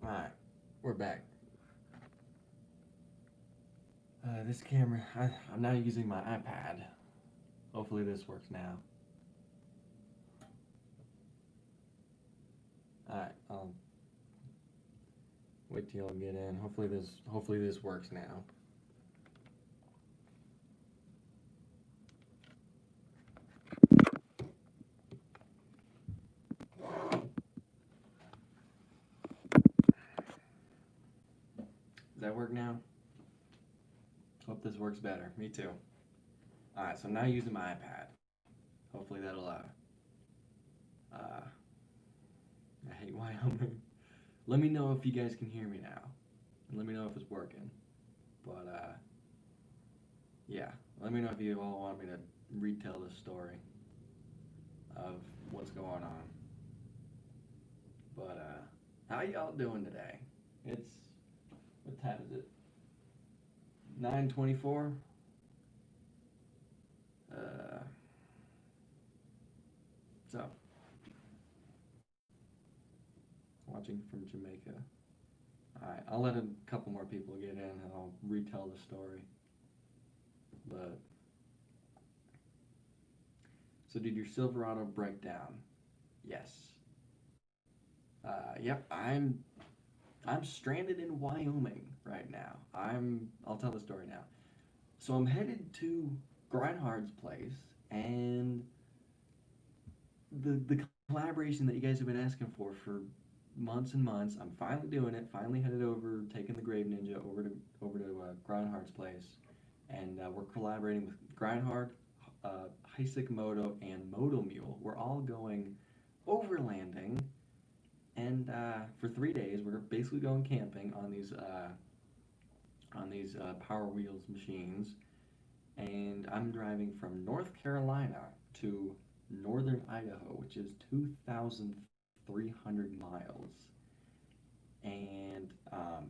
Alright, we're back. This camera, I'm now using my iPad. Hopefully this works now. Alright, wait till y'all get in. Hopefully this works now. Does that work now? Hope this works better. Me too. Alright, so I'm now using my iPad. Hopefully that'll, I hate Wyoming. Let me know if you guys can hear me now. And let me know if it's working. But, yeah. Let me know if you all want me to retell the story of what's going on. But, how y'all doing today? It's, what time is it? 9:24. So, watching from Jamaica. Alright, I'll let a couple more people get in and I'll retell the story. But, so did your Silverado break down? Yes. Yep, I'm stranded in Wyoming right now. I'll tell the story now. So I'm headed to Grindhard's place, and the collaboration that you guys have been asking for months and months. I'm finally doing it. Finally headed over, taking the Grave Ninja over to Grindhard's place, and we're collaborating with Grindhard, Heisik Moto, and Moto Mule. We're all going overlanding, and for 3 days we're basically going camping on these Power Wheels machines, and I'm driving from North Carolina to northern Idaho, which is 2,300 miles. And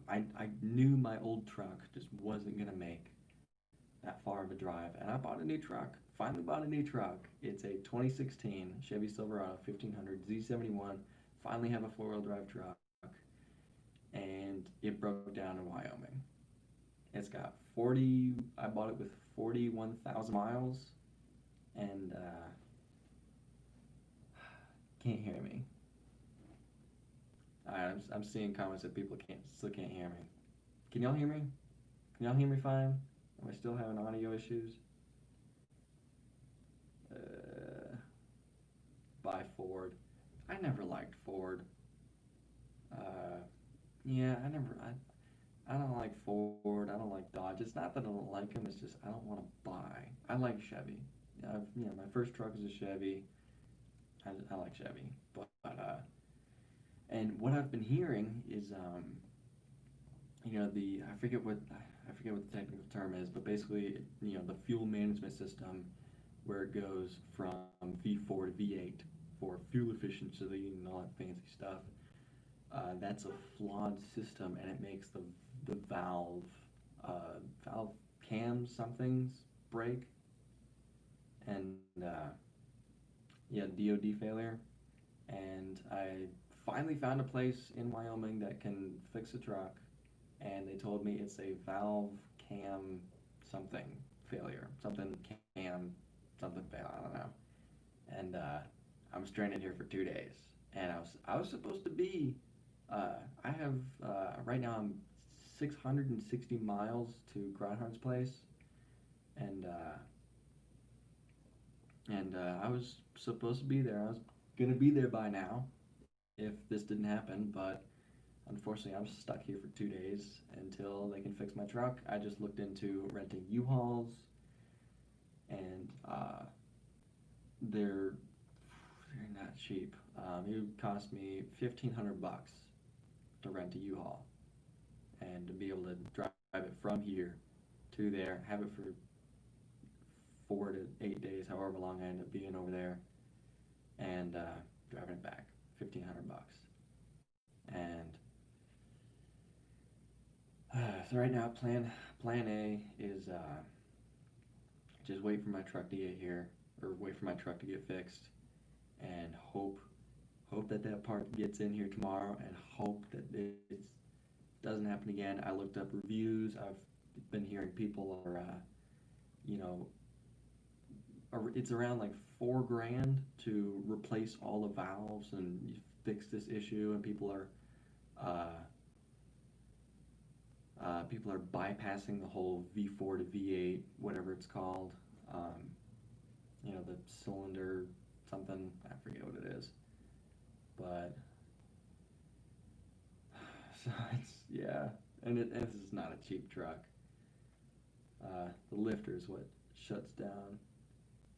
I knew my old truck just wasn't gonna make that far of a drive, and I bought a new truck. Finally bought a new truck. It's a 2016 Chevy Silverado 1500 Z71. Finally have a four-wheel drive truck, and it broke down in Wyoming. It's got 40. I bought it with 41,000 miles, and can't hear me. I'm seeing comments that people still can't hear me. Can y'all hear me? Can y'all hear me fine? Am I still having audio issues? Buy Ford. I never liked Ford. Yeah, I don't like Ford. I don't like Dodge. It's not that I don't like them. It's just I don't want to buy. I like Chevy. My first truck is a Chevy. I like Chevy, but and what I've been hearing is I forget what the technical term is, but basically the fuel management system where it goes from V4 to V8 for fuel efficiency and all that fancy stuff. That's a flawed system, and it makes the valve cams somethings break, and yeah, DOD failure. And I finally found a place in Wyoming that can fix a truck, and they told me it's a valve cam something failure, something cam something fail. I don't know. And I'm stranded here for 2 days, and I was supposed to be. I have right now I'm 660 miles to Grindhard's place, and I was supposed to be there. I was gonna be there by now if this didn't happen, but unfortunately I'm stuck here for 2 days until they can fix my truck. I just looked into renting U-Hauls, and they're not cheap. It would cost me $1,500 to rent a U-Haul and to be able to drive it from here to there, have it for 4 to 8 days, however long I end up being over there, and driving it back, $1,500. And so right now, plan A is just wait for my truck to get here, or wait for my truck to get fixed, and hope that part gets in here tomorrow, and hope that it's doesn't happen again. I looked up reviews. I've been hearing people are, you know, it's around like 4 grand to replace all the valves and fix this issue, and uh, people are bypassing the whole V4 to V8, whatever it's called. Um, the cylinder something. I forget what it is, but so it's yeah, and this is not a cheap truck. The lifter is what shuts down.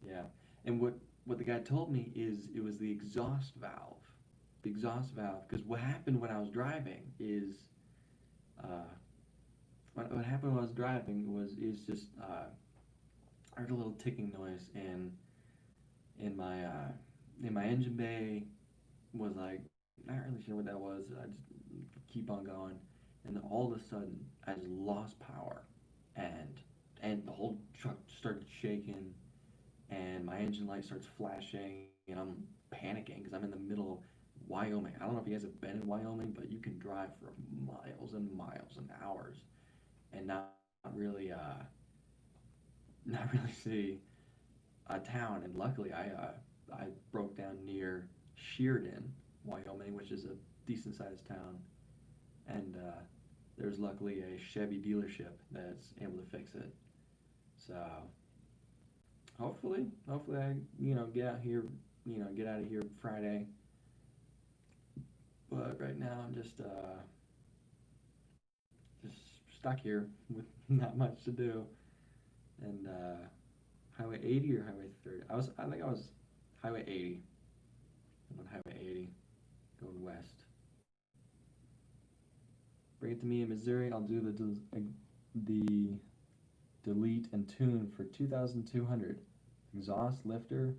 Yeah, and what the guy told me is it was the exhaust valve. The exhaust valve, because what happened when I was driving is, uh, what happened when I was driving is just I heard a little ticking noise in my engine bay. Was like not really sure what that was. I just keep on going, and then all of a sudden I just lost power, and the whole truck started shaking, and my engine light starts flashing, and I'm panicking because I'm in the middle of Wyoming. I don't know if you guys have been in Wyoming, but you can drive for miles and miles and hours, and not really not really see a town. And luckily, I broke down near Sheridan, Wyoming, which is a decent sized town, and there's luckily a Chevy dealership that's able to fix it. So hopefully I get out here, get out of here Friday. But right now I'm just stuck here with not much to do. And Highway 80 or Highway 30? I think I was Highway 80. I'm on Highway 80, going west. Bring it to me in Missouri. I'll do the delete and tune for 2,200. Exhaust lifter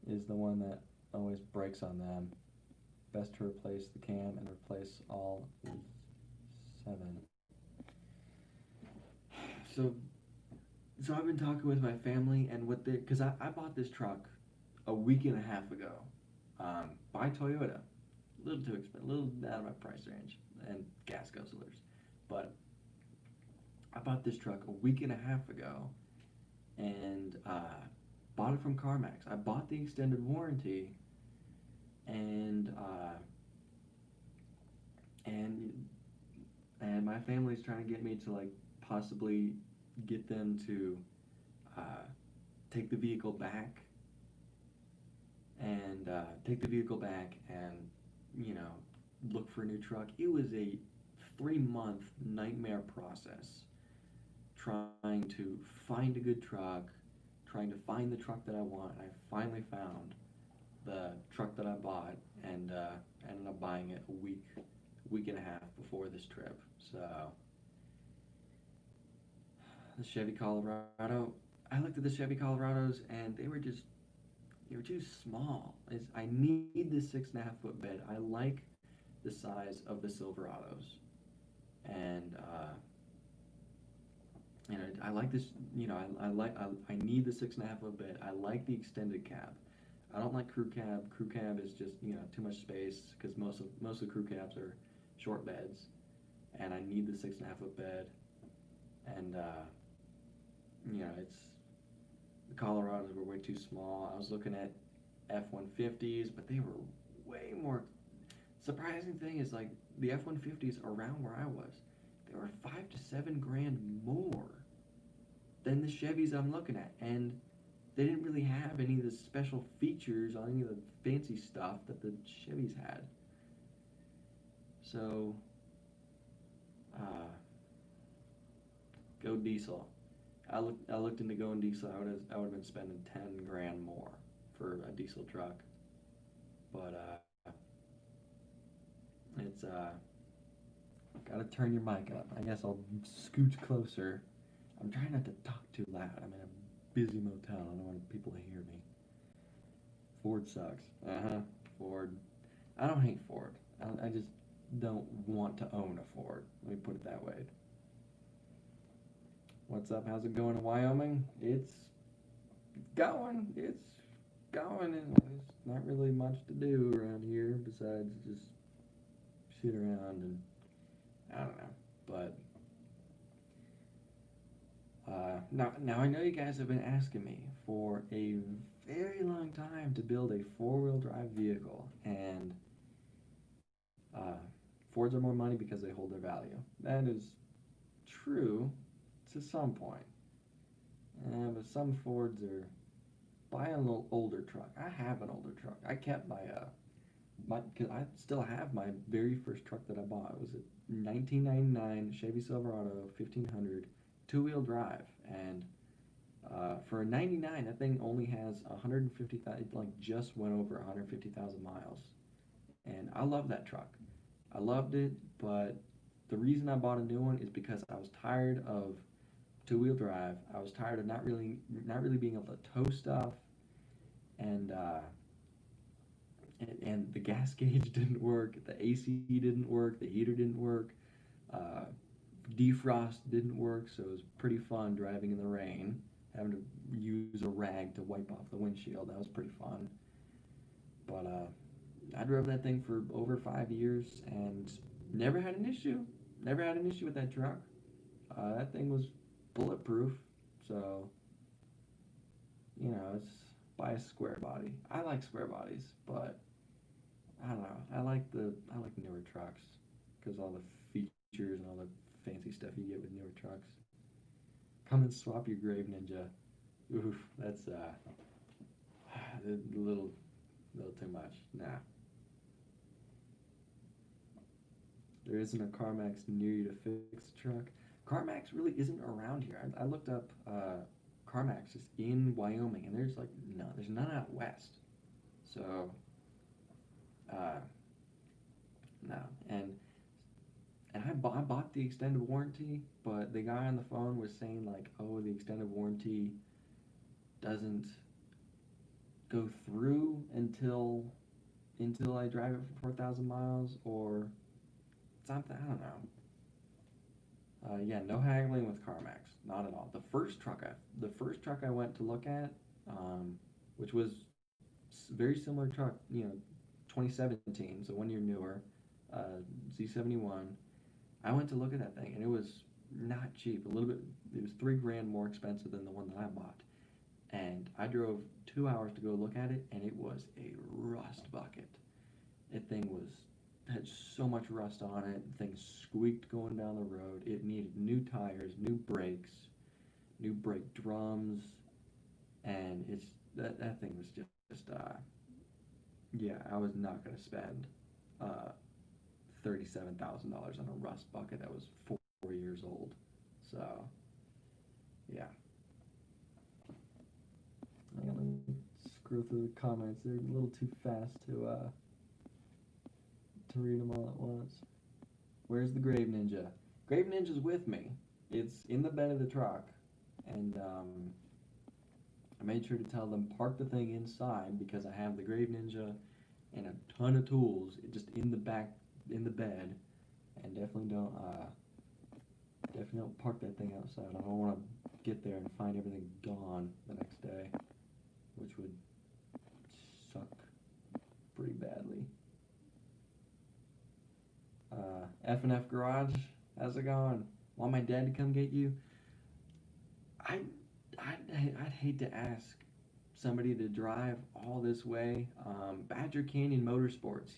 is the one that always breaks on them. Best to replace the cam and replace all 7. So I've been talking with my family, and because I bought this truck a week and a half ago, by Toyota. A little too expensive, a little out of my price range, and gas guzzlers. But I bought this truck a week and a half ago, and bought it from Carmax. I bought the extended warranty, and and my family's trying to get me to like possibly get them to take the vehicle back and look for a new truck. It was a 3-month nightmare process trying to find a good truck, trying to find the truck that I want. I finally found the truck that I bought, and ended up buying it a week and a half before this trip. So the Chevy Colorado, I looked at the Chevy Colorados, and they were too small. I need this 6.5 foot bed. I like the size of the Silverados, and I like this. I need the 6.5 foot bed. I like the extended cab. I don't like crew cab. Crew cab is just too much space because most of the crew cabs are short beds, and I need the 6.5 foot bed. And it's the Colorados were way too small. I was looking at F-150s, but they were way more. Surprising thing is like the F-150s around where I was, they were 5 to 7 grand more than the Chevys I'm looking at, and they didn't really have any of the special features on any of the fancy stuff that the Chevys had. So, go diesel. I looked into going diesel. I would have been spending 10 grand more for a diesel truck, but it's gotta turn your mic up. I guess I'll scooch closer. I'm trying not to talk too loud. I'm in a busy motel. I don't want people to hear me. Ford sucks. Ford. I don't hate Ford. I just don't want to own a Ford. Let me put it that way. What's up? How's it going in Wyoming? It's going, and there's not really much to do around here besides just sit around and I don't know. But now I know you guys have been asking me for a very long time to build a four-wheel drive vehicle, and uh, Fords are more money because they hold their value. That is true to some point. But some Fords are buy an older truck. I have an older truck. I kept cause I still have my very first truck that I bought. It was a 1999 Chevy Silverado 1500 two-wheel drive, and for a 99, that thing only has 150,000. It like just went over 150,000 miles, and I love that truck. I loved it, but the reason I bought a new one is because I was tired of two-wheel drive. I was tired of not really being able to tow stuff, and and the gas gauge didn't work, the AC didn't work, the heater didn't work, uh, defrost didn't work, so it was pretty fun driving in the rain, having to use a rag to wipe off the windshield. That was pretty fun. But I drove that thing for over 5 years and never had an issue. Never had an issue with that truck. That thing was bulletproof, so it's buy a square body. I like square bodies, but I don't know. I like newer trucks because all the features and all the fancy stuff you get with newer trucks. Come and swap your Grave Ninja. Oof, that's a little too much. Nah. There isn't a Carmax near you to fix the truck. Carmax really isn't around here. I looked up Carmax is in Wyoming, and there's none out west. So, uh, no, and I bought the extended warranty, but the guy on the phone was saying like, oh, the extended warranty doesn't go through until I drive it for 4,000 miles or something. I don't know. Yeah, no haggling with Carmax, not at all. The first truck I went to look at, which was very similar truck, 2017, so 1 year newer, Z71. I went to look at that thing, and it was not cheap. A little bit, it was $3,000 more expensive than the one that I bought. And I drove 2 hours to go look at it, and it was a rust bucket. That thing had so much rust on it. The thing squeaked going down the road. It needed new tires, new brakes, new brake drums, and that thing was just yeah. I was not gonna spend $37,000 on a rust bucket that was 4 years old. So yeah. Let me scroll through the comments. They're a little too fast to read them all at once. Where's the Grave Ninja? Grave Ninja's with me. It's in the bed of the truck, and I made sure to tell them park the thing inside because I have the Grave Ninja and a ton of tools just in the back in the bed, and definitely don't park that thing outside. I don't want to get there and find everything gone the next day, which would suck pretty badly. F&F Garage, how's it going? Want my dad to come get you? I'd hate to ask somebody to drive all this way. Badger Canyon Motorsports,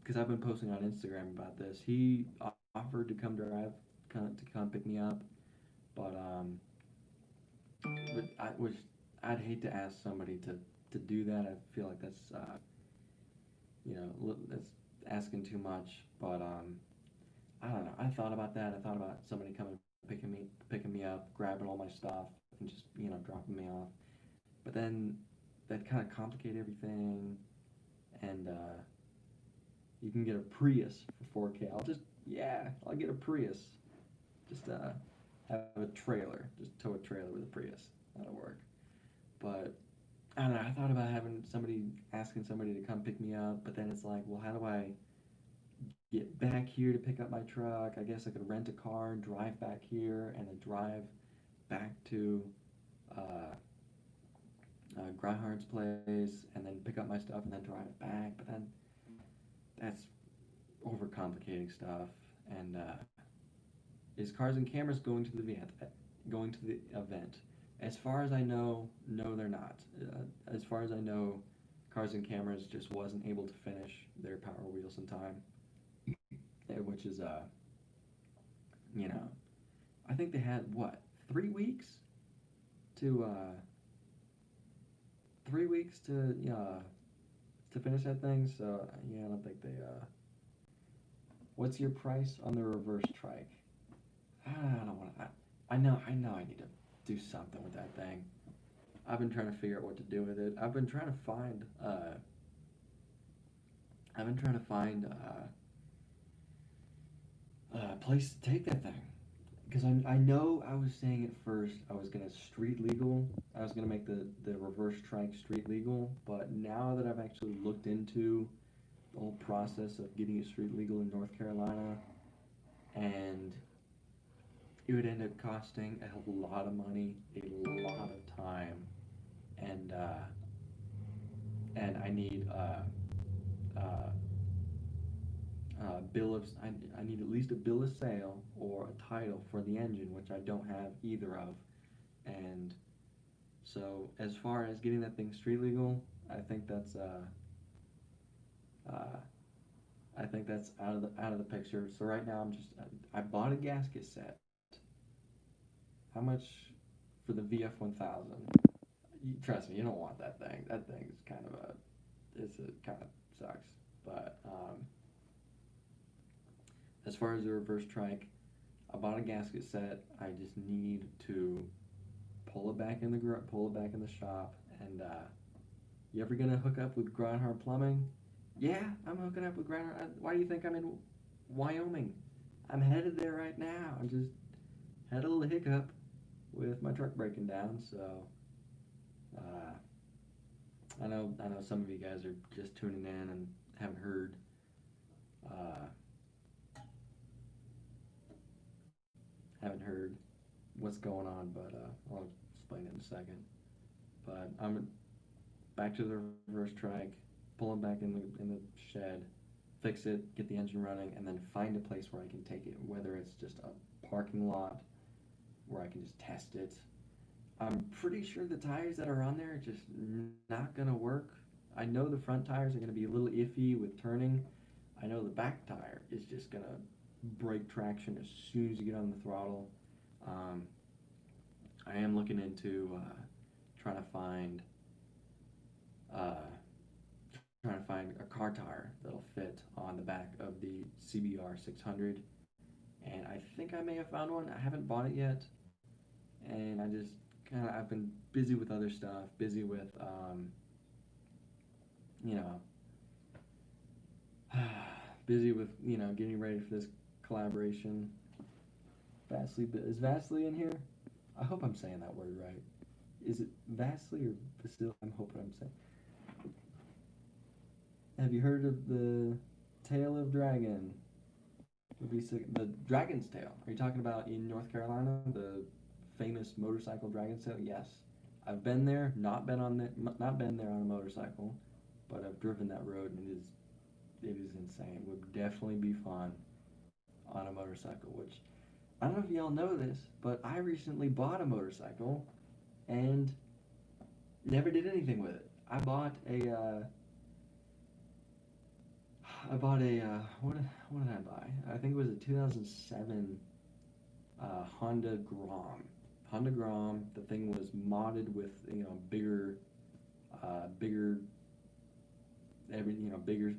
because I've been posting on Instagram about this. He offered to come pick me up, but I'd hate to ask somebody to do that. I feel like that's that's asking too much. But I don't know. I thought about that. I thought about somebody coming picking me up, grabbing all my stuff, and just dropping me off. But then that kind of complicate everything, and you can get a Prius for 4K. I'll get a Prius. Just have a trailer, just tow a trailer with a Prius. That'll work. But I don't know. I thought about asking somebody to come pick me up, but then it's like, well, how do I get back here to pick up my truck? I guess I could rent a car and drive back here, and then drive back to Grindhard's place, and then pick up my stuff and then drive it back. But then overcomplicating stuff. And is Cars and Cameras going to the event? As far as I know, no, they're not. As far as I know, Cars and Cameras just wasn't able to finish their Power Wheels in time, which is you know, I think they had what 3 weeks to 3 weeks to finish that thing. So yeah, I don't think they. What's your price on the reverse trike? I don't want to. I know. I need to do something with that thing. I've been trying to figure out what to do with it. I've been trying to find. I've been trying to find a place to take that thing. Because I know I was saying at first I was going to street legal. I was going to make the reverse trike street legal. But now that I've actually looked into the whole process of getting it street legal in North Carolina, and it would end up costing a lot of money, a lot of time, and I need bill of I need at least a bill of sale or a title for the engine, which I don't have either of. And so as far as getting that thing street legal, I think that's out of the picture. So right now I bought a gasket set. How much for the VF1000? Trust me, you don't want that thing. That thing is kind of sucks. But as far as the reverse trike, I bought a gasket set. I just need to pull it back in the shop. And you ever gonna hook up with Grindhard Plumbing? Yeah, I'm hooking up with Grindhard. Why do you think I'm in Wyoming? I'm headed there right now. I just had a little hiccup with my truck breaking down, so I know some of you guys are just tuning in and haven't heard what's going on, but I'll explain it in a second. But I'm back to the reverse trike, pull it back in the shed, fix it, get the engine running, and then find a place where I can take it, whether it's just a parking lot where I can just test it. I'm pretty sure the tires that are on there are just not going to work. I know the front tires are going to be a little iffy with turning. I know the back tire is just going to break traction as soon as you get on the throttle. I am looking into trying to find a car tire that'll fit on the back of the CBR 600, and I think I may have found one. I haven't bought it yet, and I've been busy with other stuff, busy with getting ready for this collaboration. Is Vasily in here? I hope I'm saying that word right. Is it Vasily or Vasily? I'm hoping I'm saying. Have you heard of the Tail of Dragon? The Dragon's Tail. Are you talking about in North Carolina, the famous motorcycle Dragon's Tail? Yes, I've been there. Not been there on a motorcycle, but I've driven that road, and it is insane. It would definitely be fun on a motorcycle. Which I don't know if y'all know this, but I recently bought a motorcycle and never did anything with it. I bought a what did I buy? I think it was a 2007 Honda Grom. The thing was modded with bigger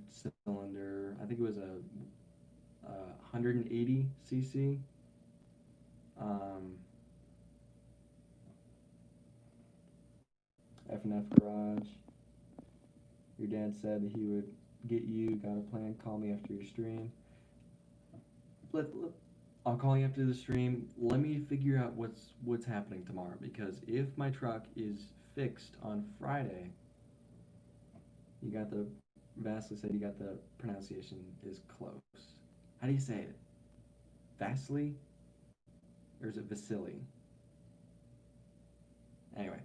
cylinder. I think it was a 180 cc. F&F Garage. Your dad said that he would get you. Got a plan? Call me after your stream. I'll call you after the stream. Let me figure out what's happening tomorrow, because if my truck is fixed on Friday, Vasily said you got the pronunciation is close. How do you say it? Vasily? Or is it Vasily? Anyway,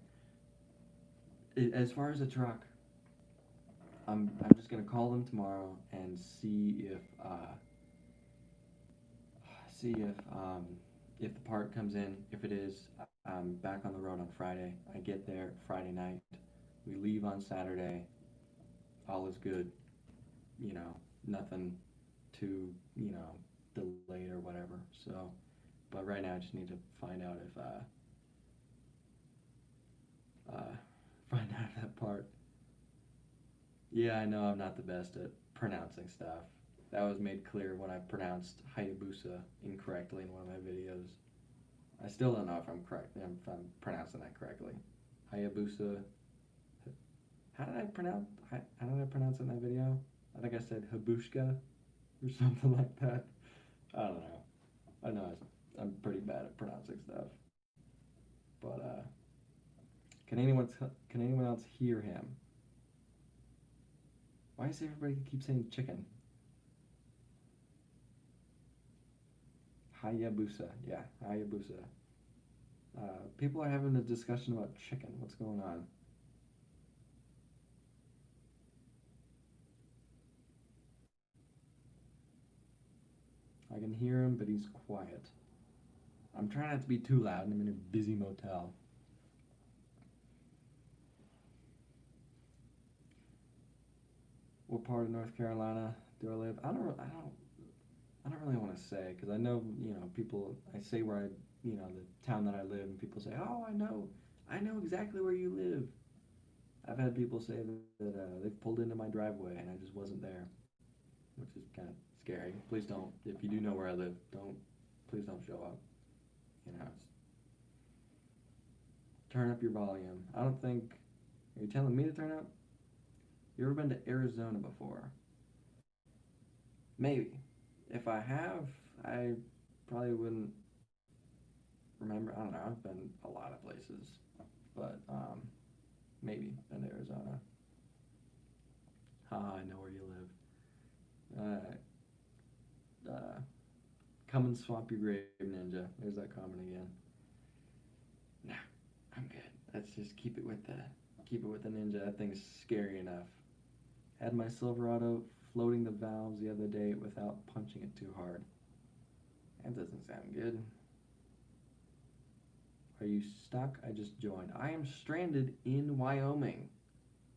as far as the truck, I'm just gonna call them tomorrow and see if see if the part comes in. If it is, I'm back on the road on Friday. I get there Friday night. We leave on Saturday. All is good. You know, nothing too, delayed or whatever. So, but right now I just need to find out if find out if that part. Yeah, I know I'm not the best at pronouncing stuff. That was made clear when I pronounced Hayabusa incorrectly in one of my videos. I still don't know if I'm correct. If I'm pronouncing that correctly. Hayabusa. How did I pronounce it in that video? I think I said habushka or something like that. I don't know. I know I'm pretty bad at pronouncing stuff. But can anyone else hear him? Why does everybody keep saying chicken? Hayabusa. Yeah, Hayabusa. People are having a discussion about chicken. What's going on? I can hear him, but he's quiet. I'm trying not to be too loud, and I'm in a busy motel. What part of North Carolina do I live? I don't really want to say because I know, people. I say where the town that I live, and people say, "Oh, I know exactly where you live." I've had people say that they've pulled into my driveway and I just wasn't there, which is kind of scary. Please don't. If you do know where I live, please don't show up. Turn up your volume. I don't think. Are you telling me to turn up? You ever been to Arizona before? Maybe. If I have, I probably wouldn't remember. I don't know. I've been a lot of places, but maybe been to Arizona. I know where you live. Come and swap your grave, ninja. There's that comment again. Nah, I'm good. Let's just keep it with the ninja. That thing's scary enough. Had my Silverado floating the valves the other day without punching it too hard. That doesn't sound good. Are you stuck? I just joined. I am stranded in Wyoming,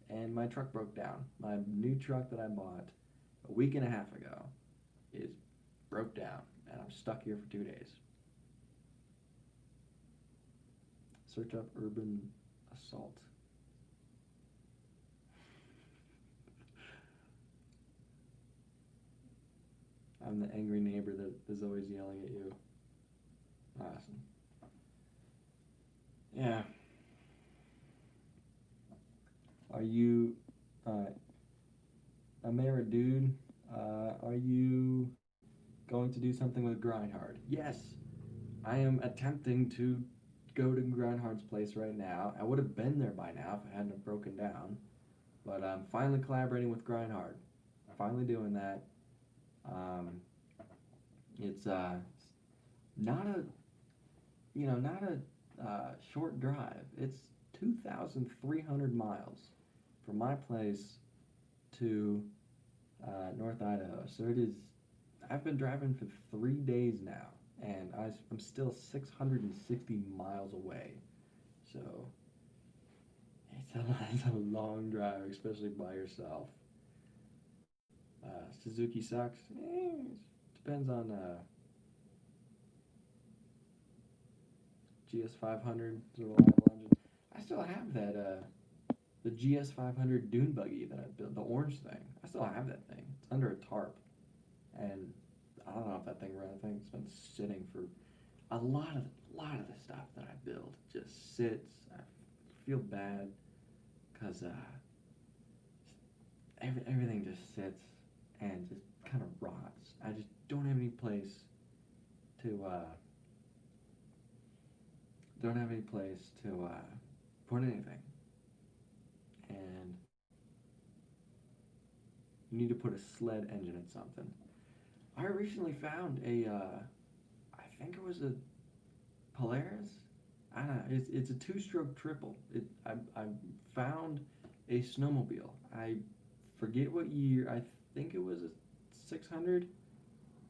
and my truck broke down. My new truck that I bought a week and a half ago is broke down, and I'm stuck here for 2 days. Search up urban assault. I'm the angry neighbor that is always yelling at you. Awesome. Yeah. Are you, Amara dude, are you going to do something with Grindhard? Yes, I am attempting to go to Grindhard's place right now. I would have been there by now if I hadn't have broken down, but I'm finally collaborating with Grindhard. Finally doing that. It's not a short drive. It's 2,300 miles from my place to North Idaho. So it is. I've been driving for 3 days now, and I'm still 660 miles away. So it's a long drive, especially by yourself. Suzuki sucks. Depends on GS500 is a reliable engine. I still have that the GS500 dune buggy that I built, the orange thing. I still have that thing. It's under a tarp, and I don't know if that thing ran. I think it's been sitting for a lot of the stuff that I build just sits. I feel bad because everything just sits and just kind of rots. I just don't have any place to put anything, and you need to put a sled engine in something. I recently found I think it was a Polaris. I don't know. It's a two-stroke triple. I found a snowmobile. I forget what year. I think it was a 600.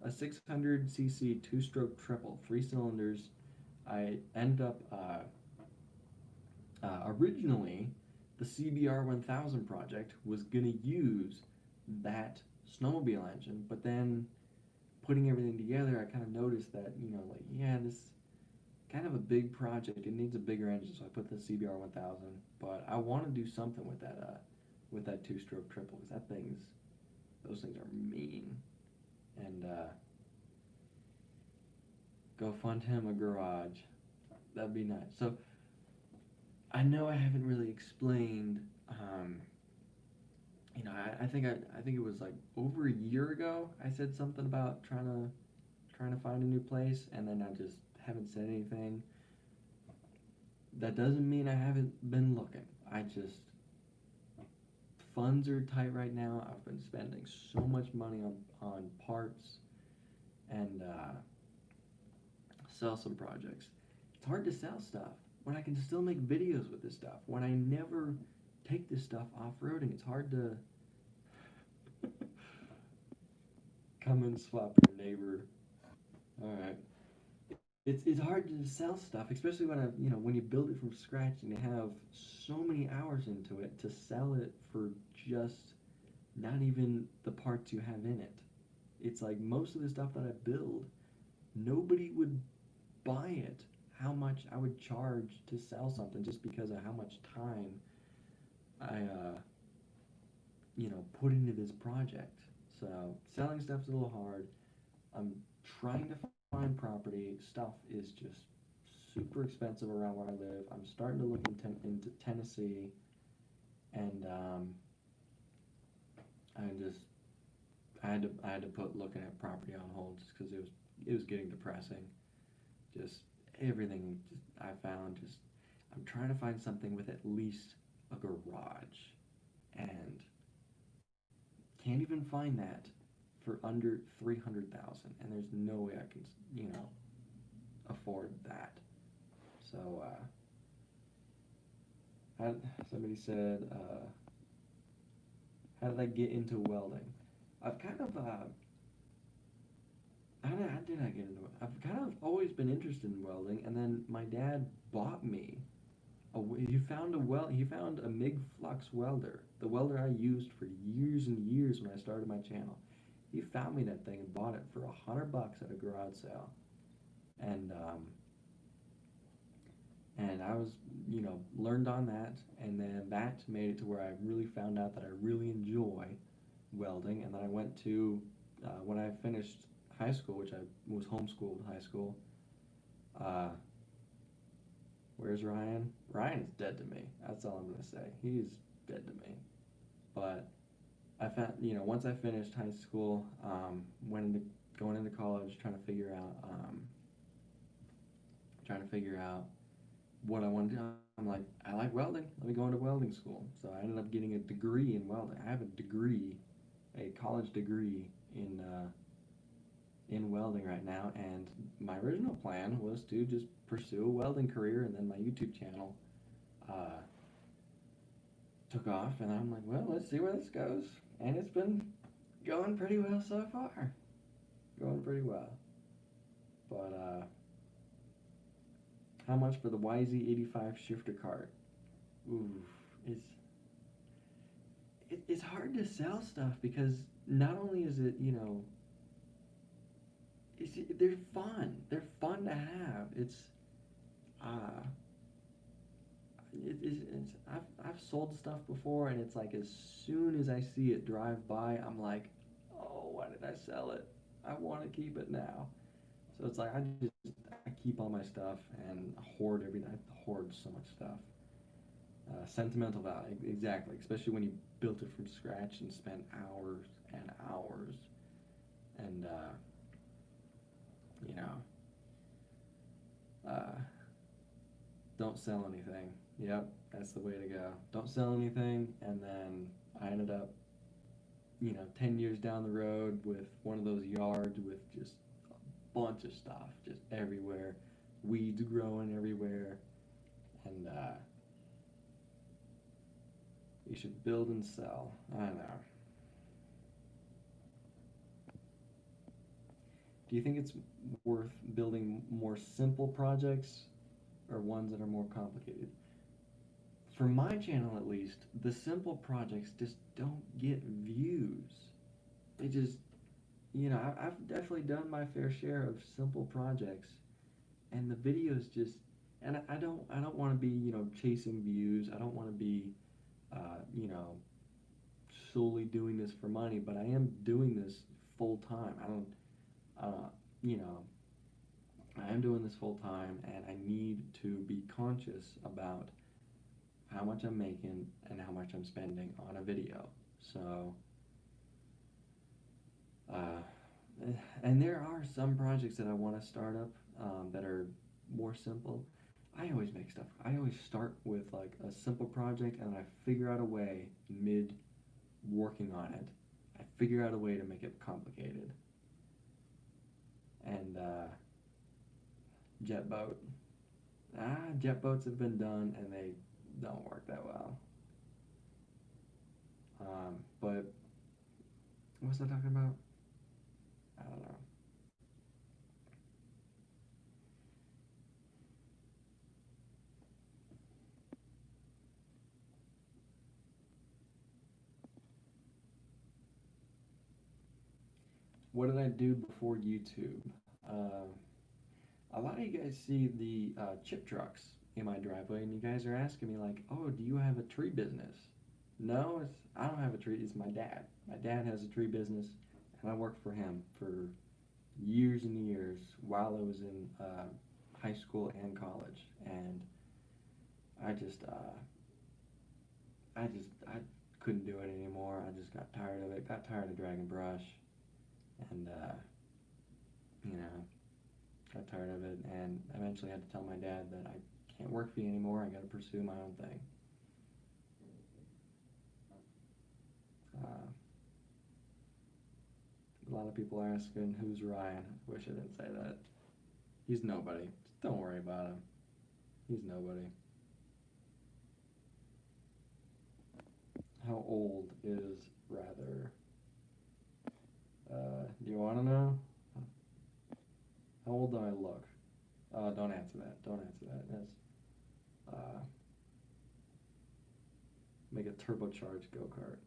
a 600cc two-stroke triple, 3 cylinders. I ended up originally the CBR 1000 project was gonna use that snowmobile engine, but then putting everything together, I kind of noticed that, like, yeah, this kind of a big project. It needs a bigger engine, so I put the CBR 1000. But I want to do something with that two-stroke triple, because those things are mean. And go fund him a garage. That'd be nice. So I know I haven't really explained. I think it was like over a year ago. I said something about trying to find a new place, and then I just haven't said anything. That doesn't mean I haven't been looking. I just funds are tight right now. I've been spending so much money on parts and sell some projects. It's hard to sell stuff when I can still make videos with this stuff. When I never take this stuff off-roading, it's hard to come and swap your neighbor. All right. It's hard to sell stuff, especially when you build it from scratch and you have so many hours into it, to sell it for just not even the parts you have in it. It's like most of the stuff that I build, nobody would buy it. How much I would charge to sell something just because of how much time I put into this project. So selling stuff's a little hard. I'm trying to find property. Stuff is just super expensive around where I live. I'm starting to look into Tennessee, and I had to put looking at property on hold just because it was getting depressing. Just everything I found. Just I'm trying to find something with at least a garage, and can't even find that for under 300,000, and there's no way I can afford that. So somebody said, how did I get into welding? I've kind of how did I get into it? I've kind of always been interested in welding, and then my dad bought me he found a MIG flux welder, the welder I used for years and years when I started my channel. He found me that thing and bought it for $100 at a garage sale, and I was learned on that, and then that made it to where I really found out that I really enjoy welding, and then I went to when I finished high school, which I was homeschooled high school. Where's Ryan? Ryan is dead to me. That's all I'm gonna say. He's dead to me. But I found, once I finished high school, going into college, trying to figure out what I wanted to do. I'm like, I like welding. Let me go into welding school. So I ended up getting a degree in welding. I have a college degree in welding right now, and my original plan was to just pursue a welding career, and then my YouTube channel took off, and I'm like, well, let's see where this goes, and it's been going pretty well so far. Going pretty well. But how much for the YZ85 shifter cart? Ooh, it's hard to sell stuff because not only is it, they're fun. They're fun to have. I've sold stuff before, and it's like as soon as I see it drive by, I'm like, oh, why did I sell it? I want to keep it now. So it's like I keep all my stuff and hoard everything. I hoard so much stuff. Sentimental value, exactly. Especially when you built it from scratch and spent hours and hours, and don't sell anything. Yep, that's the way to go. Don't sell anything, and then I ended up, 10 years down the road with one of those yards with just a bunch of stuff just everywhere, weeds growing everywhere, and you should build and sell. I know. Do you think it's worth building more simple projects or ones that are more complicated? For my channel at least, the simple projects just don't get views. They just, I've definitely done my fair share of simple projects, and the videos just, and I don't want to be, chasing views. I don't want to be, you know, solely doing this for money, but I am doing this full time. I don't, uh, you know, I am doing this full time, and I need to be conscious about how much I'm making and how much I'm spending on a video. So, uh, and there are some projects that I want to start up that are more simple. I always make stuff. I always start with like a simple project, and I figure out a way mid working on it. I figure out a way to make it complicated. And jet boat. Jet boats have been done, and they don't work that well. But what was I talking about? I don't know. What did I do before YouTube? Uh, a lot of you guys see the chip trucks in my driveway, and you guys are asking me like, "Oh, do you have a tree business?" No, I don't have a tree. It's my dad. My dad has a tree business, and I worked for him for years and years while I was in high school and college, and I just, uh, I couldn't do it anymore. I just got tired of it. Got tired of dragging brush, and you know, got tired of it, and eventually had to tell my dad that I can't work for you anymore. I got to pursue my own thing. Uh, a lot of people are asking, who's Ryan? Wish I didn't say that. He's nobody. Just don't worry about him. He's nobody. How old is rather? Do you want to know? How old do I look? Don't answer that. Don't answer that. Yes. Uh, Make a turbocharged go-kart.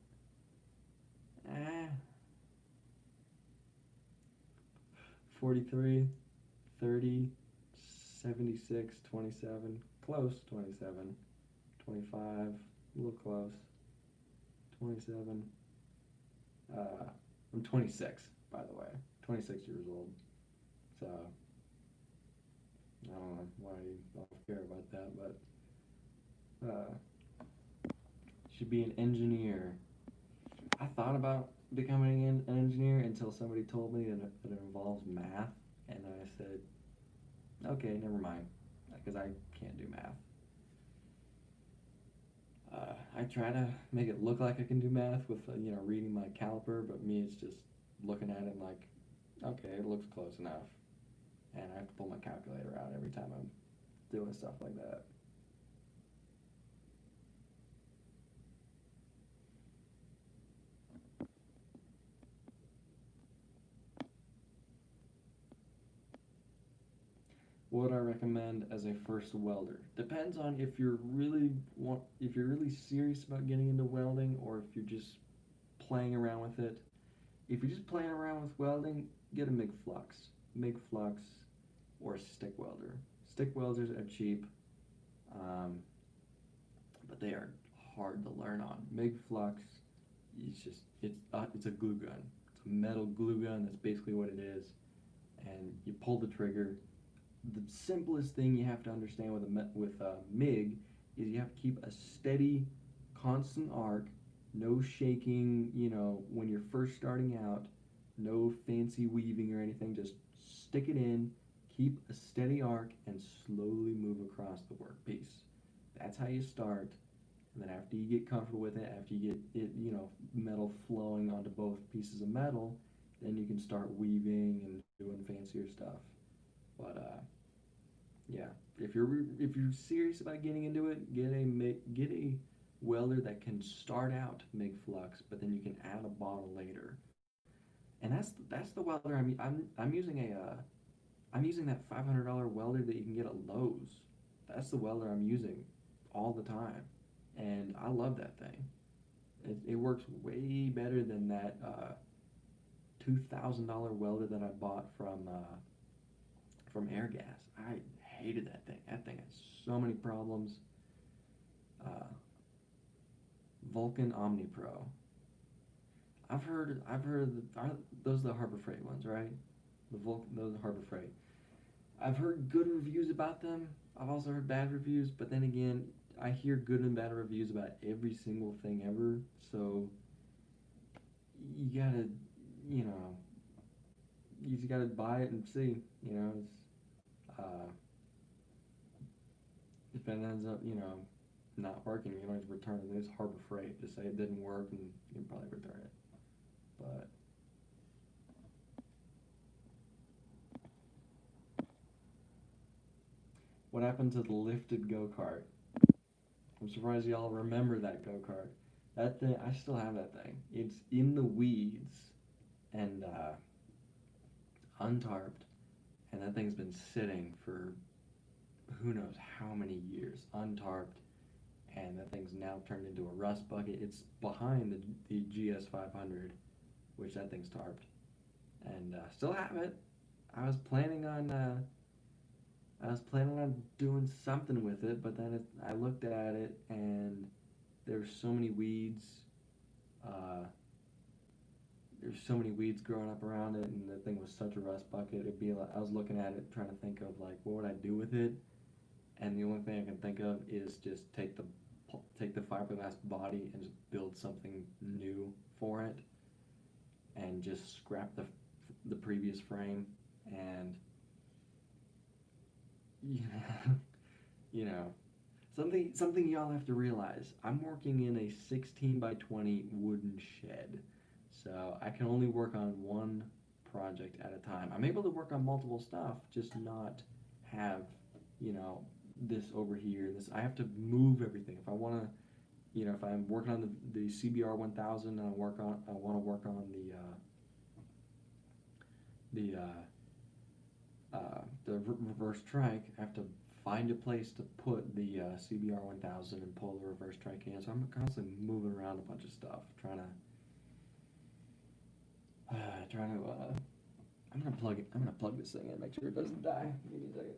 Eh. 43, 30, 76, 27. Close. 27. 25. A little close. 27. I'm 26, by the way. 26 years old. So, I don't know why you don't care about that, but should be an engineer. I thought about becoming an engineer until somebody told me that it involves math, and I said, okay, never mind, because I can't do math. I try to make it look like I can do math with, reading my caliper, but me, it's just looking at it and like, okay, it looks close enough. And I have to pull my calculator out every time I'm doing stuff like that. What would I recommend as a first welder? Depends on if you're really serious about getting into welding, or if you're just playing around with it. If you're just playing around with welding, get a MIG flux, or a stick welder. Stick welders are cheap, um, but they are hard to learn on. MIG flux, it's a glue gun. It's a metal glue gun. That's basically what it is. And you pull the trigger. The simplest thing you have to understand with MIG is you have to keep a steady, constant arc, no shaking. When you're first starting out, no fancy weaving or anything. Just stick it in, keep a steady arc, and slowly move across the workpiece. That's how you start. And then after you get comfortable with it, after you get it, metal flowing onto both pieces of metal, then you can start weaving and doing fancier stuff. But yeah, if you're serious about getting into it, get a welder that can start out MIG flux, but then you can add a bottle later. And that's the welder I'm using I'm using that $500 welder that you can get at Lowe's. That's the welder I'm using all the time, and I love that thing. It works way better than that $2,000 welder that I bought from Air Gas. I hated that thing. That thing has so many problems. Uh, Vulcan Omni Pro. Those are the Harbor Freight ones, right? Those are Harbor Freight. I've heard good reviews about them. I've also heard bad reviews, but then again, I hear good and bad reviews about every single thing ever. So you gotta, you know, you just gotta buy it and see. If it ends up, not working, you can always return it. It's Harbor Freight. Just say it didn't work, and you can probably return it. But what happened to the lifted go-kart? I'm surprised y'all remember that go-kart. That thing, I still have that thing. It's in the weeds and untarped, and that thing's been sitting for who knows how many years, untarped, and that thing's now turned into a rust bucket. It's behind the GS 500, which that thing's tarped, and still have it. I was planning on doing something with it, but then I looked at it and there's so many weeds. Uh, there's so many weeds growing up around it, and the thing was such a rust bucket. It'd be like I was looking at it, trying to think of like what would I do with it, and the only thing I can think of is just take the fiberglass body and just build something new for it, and just scrap the previous frame and you know, something y'all have to realize. I'm working in a 16 by 20 wooden shed, so I can only work on one project at a time. I'm able to work on multiple stuff, just not have, this over here. This I have to move everything. If I want to, if I'm working on the CBR 1000, and I want to work on the reverse trike, I have to find a place to put the CBR 1000 and pull the reverse trike in. So I'm constantly moving around a bunch of stuff, trying to. I'm gonna plug it. I'm gonna plug this thing in, make sure it doesn't die. Give me a second.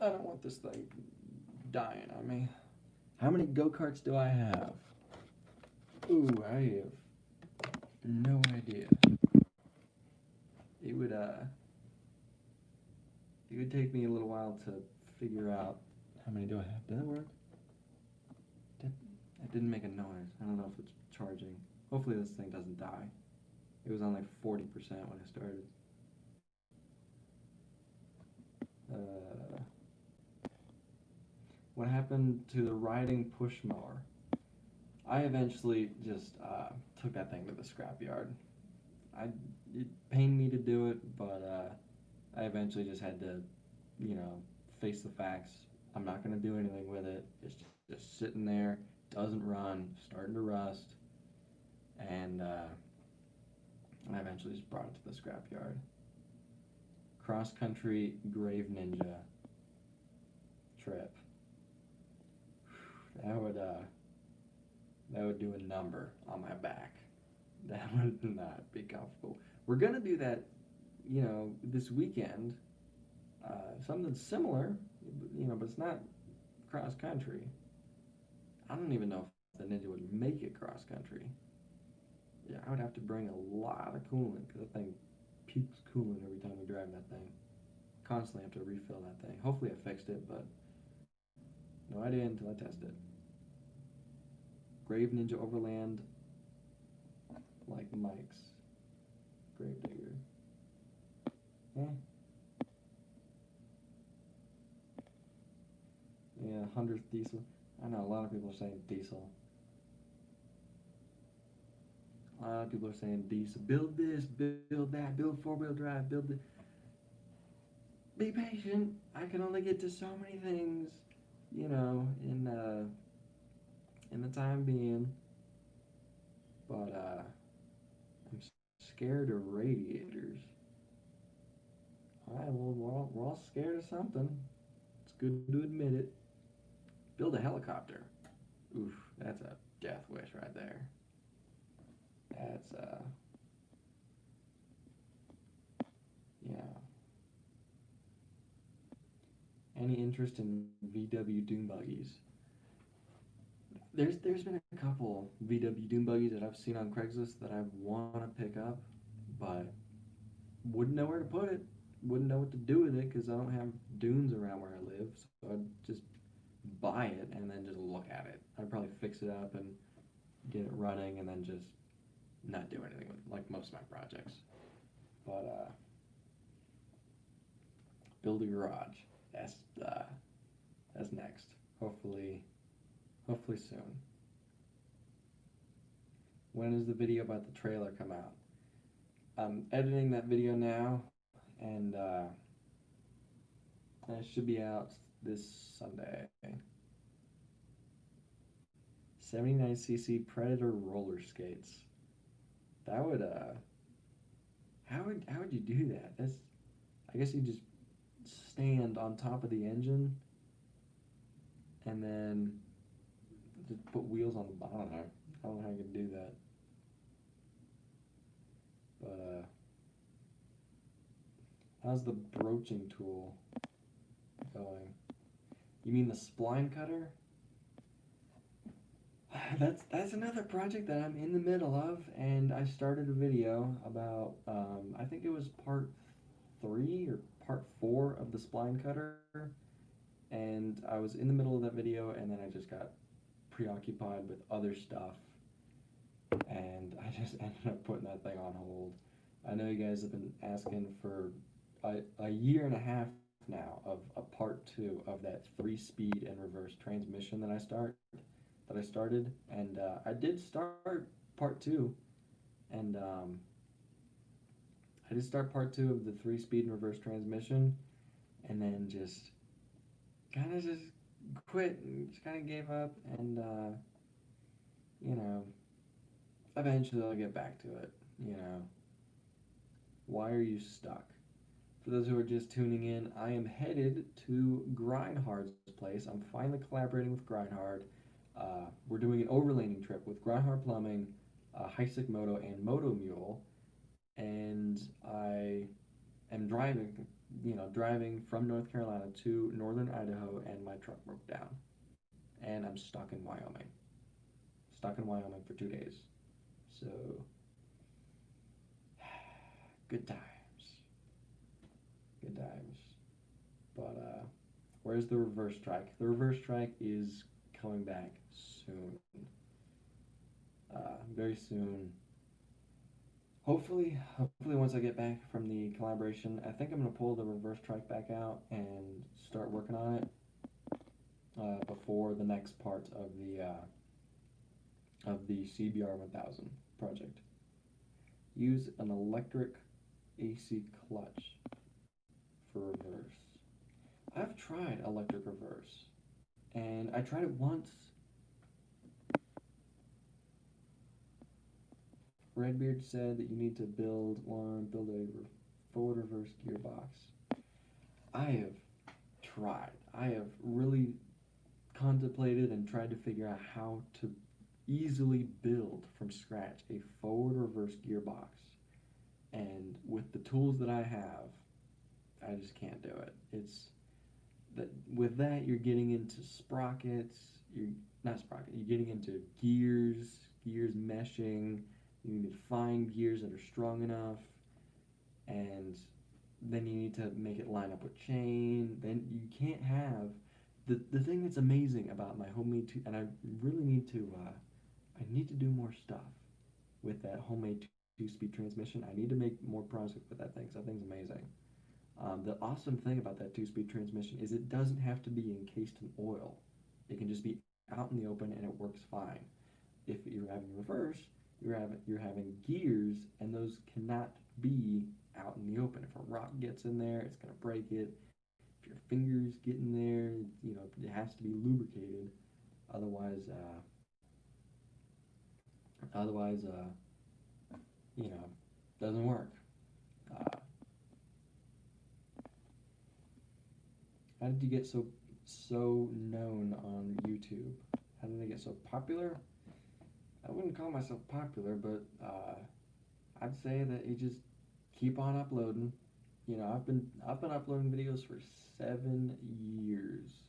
I don't want this thing dying on me. How many go-karts do I have? Ooh, I have no idea. It would take me a little while to figure out how many do I have. Did that work? It didn't make a noise. I don't know if it's charging. Hopefully this thing doesn't die. It was on like 40% when I started. What happened to the riding push mower? I eventually just took that thing to the scrapyard. It pained me to do it, but I eventually just had to, face the facts. I'm not going to do anything with it. It's just sitting there, doesn't run, starting to rust, and I eventually just brought it to the scrapyard. Cross-country Grave Ninja trip. That would do a number on my back. That would not be comfortable. We're gonna do that, this weekend. Something similar, but it's not cross country. I don't even know if the Ninja would make it cross country. Yeah, I would have to bring a lot of coolant because that thing peaks coolant every time we drive that thing. Constantly have to refill that thing. Hopefully I fixed it, but no idea until I test it. Grave Ninja Overland, like Mike's Gravedigger. Yeah, 100th diesel. I know a lot of people are saying diesel. A lot of people are saying diesel. Build this, build that, build four-wheel drive, build it. Be patient. I can only get to so many things. in the time being. But I'm scared of radiators. All right, well, we're all scared of something. It's good to admit it. Build a helicopter. Oof, that's a death wish right there. That's yeah. Any interest in VW dune buggies? There's been a couple VW dune buggies that I've seen on Craigslist that I want to pick up, but wouldn't know where to put it. Wouldn't know what to do with it because I don't have dunes around where I live. So I'd just buy it and then just look at it. I'd probably fix it up and get it running and then just not do anything with it, like most of my projects. But build a garage. That's uh, that's next. Hopefully soon. When does the video about the trailer come out? I'm editing that video now, and it should be out this Sunday. 79cc Predator roller skates. That would how would you do that? That's I guess you just stand on top of the engine and then just put wheels on the bottom there. I don't know how you could do that. But how's the broaching tool going? You mean the spline cutter? That's another project that I'm in the middle of, and I started a video about I think it was part 3 or part 4 of the spline cutter, and I was in the middle of that video, and then I just got preoccupied with other stuff, and I just ended up putting that thing on hold. I know you guys have been asking for a year and a half now of a part 2 of that 3-speed and reverse transmission that I started, and I did start part 2, and I did start part 2 of the 3-speed and reverse transmission, and then just kind of just quit and just kind of gave up, and you know, eventually I'll get back to it. You know, why are you stuck? For those who are just tuning in, I am headed to Grindhard's place. I'm finally collaborating with Grindhard. We're doing an overlanding trip with Grindhard Plumbing, Heisek Moto, and Moto Mule, and I am driving from North Carolina to northern Idaho, and my truck broke down, and I'm stuck in Wyoming. Stuck in Wyoming for 2 days. So, good times. Good times. But, where's the reverse trike? The reverse trike is coming back soon. Very soon. Hopefully once I get back from the collaboration, I think I'm going to pull the reverse trike back out and start working on it before the next part of the CBR 1000 project. Use an electric AC clutch for reverse. I've tried electric reverse, and I tried it once. Redbeard said that you need to build a forward reverse gearbox. I have tried. I have really contemplated and tried to figure out how to easily build from scratch a forward reverse gearbox. And with the tools that I have, I just can't do it. It's that with that you're getting into sprockets, you're getting into gears meshing. You need to find gears that are strong enough, and then you need to make it line up with chain. Then you can't have the thing that's amazing about my homemade and I really need to do more stuff with that homemade 2-speed transmission. I need to make more projects with that thing because that thing's amazing. The awesome thing about that 2-speed transmission is it doesn't have to be encased in oil. It can just be out in the open and it works fine. If you're having reverse, you're having gears, and those cannot be out in the open. If a rock gets in there, it's going to break it. if your fingers get in there, it has to be lubricated. Otherwise, otherwise, you know, doesn't work. Uh, how did you get so known on YouTube? How did I get so popular? I wouldn't call myself popular, but I'd say that you just keep on uploading. I've been uploading videos for 7 years.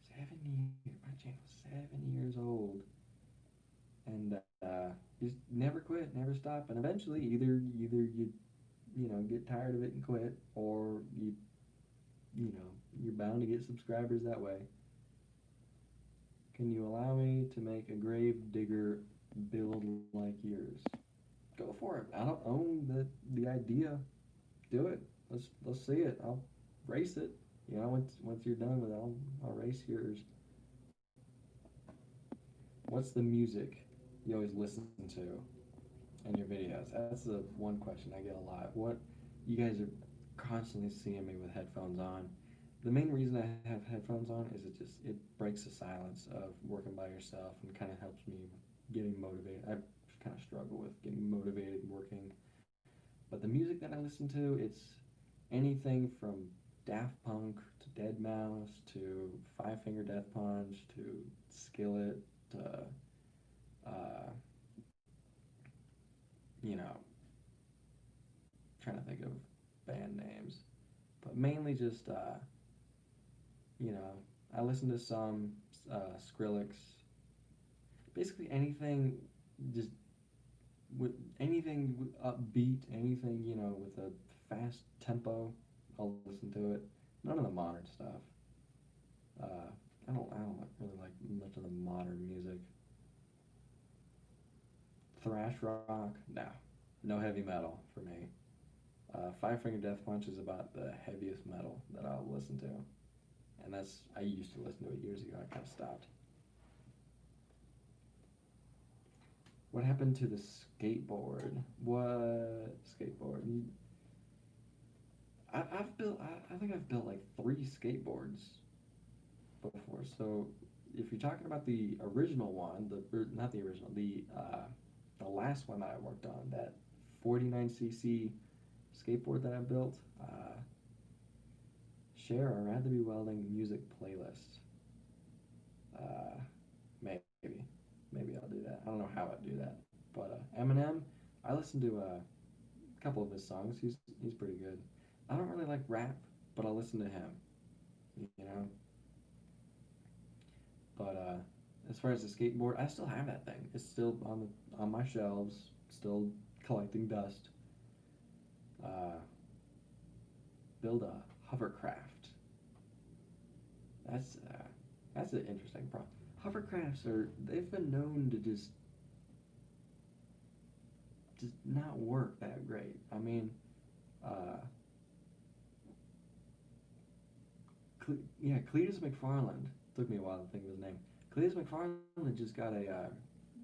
7 years. My channel's 7 years old, and just never quit, never stop. And eventually, either you get tired of it and quit, or you're bound to get subscribers that way. Can you allow me to make a grave digger build like yours? Go for it. I don't own the idea. Do it. Let's see it. I'll race it. Once you're done with it, I'll race yours. What's the music you always listen to in your videos? That's the one question I get a lot. What you guys are constantly seeing me with headphones on. The main reason I have headphones on is it breaks the silence of working by yourself and kind of helps me getting motivated. I kind of struggle with getting motivated working. But the music that I listen to, it's anything from Daft Punk to Deadmau5 to Five Finger Death Punch to Skillet to trying to think of band names, but mainly just I listen to some Skrillex, basically anything, just with anything upbeat, anything with a fast tempo, I'll listen to it. None of the modern stuff. I don't really like much of the modern music. Thrash rock, no heavy metal for me. Five Finger Death Punch is about the heaviest metal that I'll listen to, and I used to listen to it years ago. I kind of stopped. What happened to the skateboard? What skateboard? I think I've built like 3 skateboards before. So if you're talking about the original one, not the original, the last one that I worked on, that 49cc skateboard that I built, share our Rather Be Welding music playlist. Maybe I'll do that. I don't know how I'd do that, but Eminem, I listen to a couple of his songs. He's pretty good. I don't really like rap, but I'll listen to him. You know. But as far as the skateboard, I still have that thing. It's still on my shelves, still collecting dust. Build a hovercraft. That's an interesting problem. Hovercrafts they've been known to just not work that great. I mean, Cletus McFarland, took me a while to think of his name. Cletus McFarland just got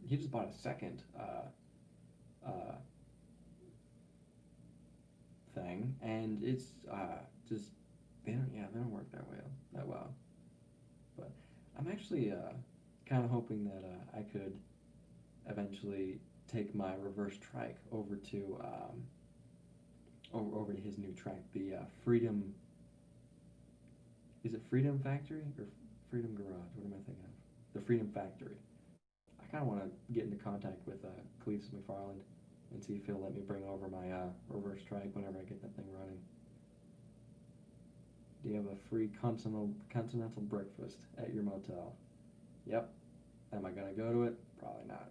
he just bought a second thing, and it's just they don't work that well. But I'm actually kind of hoping that I could eventually take my reverse trike over to his new trike, the Freedom. Is it Freedom Factory or Freedom Garage? What am I thinking of? The Freedom Factory. I kind of want to get into contact with Cletus McFarland and see if he'll let me bring over my reverse trike whenever I get that thing running. Do you have a free continental breakfast at your motel? Yep. Am I going to go to it? Probably not.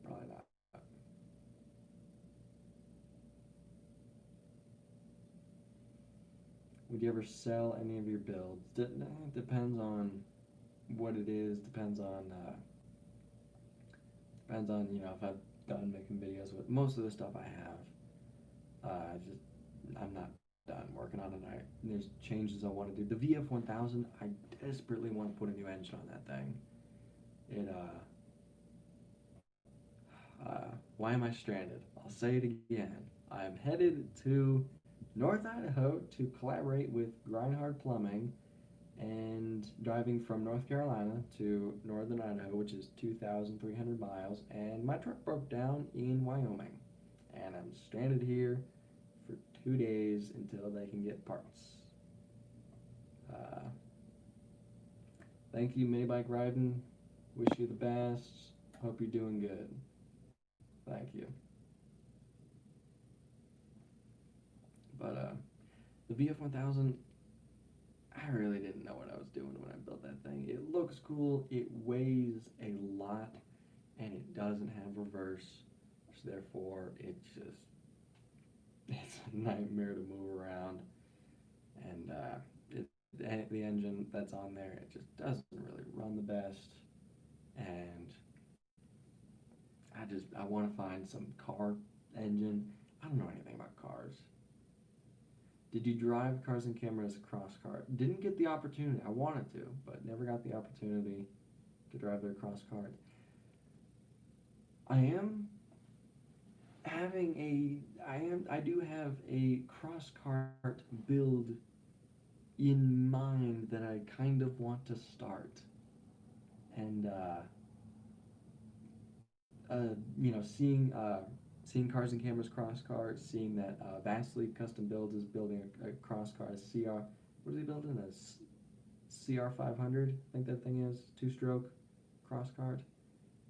Probably not. Would you ever sell any of your builds? Depends on what it is. Depends on if I've done making videos with most of the stuff I have. I'm not done working on it. There's changes I want to do. The VF1000, I desperately want to put a new engine on that thing. Why am I stranded? I'll say it again. I'm headed to North Idaho to collaborate with Grindhard Plumbing and driving from North Carolina to northern Idaho, which is 2,300 miles, and my truck broke down in Wyoming, and I'm stranded here for 2 days until they can get parts. Uh, Thank you, Maybike Riding. Wish you the best. Hope you're doing good. Thank you. But the VF1000, I really didn't know what I was doing when I built that thing. It looks cool. It weighs a lot, and it doesn't have reverse, so therefore it's a nightmare to move around. And the engine that's on there, it just doesn't really run the best. And I want to find some car engine. I don't know anything about cars. Did you drive Cars and Cameras cross cart? Didn't get the opportunity. I wanted to, but never got the opportunity to drive their cross cart. I do have a cross cart build in mind that I kind of want to start. And seeing Cars and Cameras cross cart, seeing that Vastly Custom Builds is building a cross car, a CR. What is he building? A CR 500, I think that thing is, two-stroke cross cart.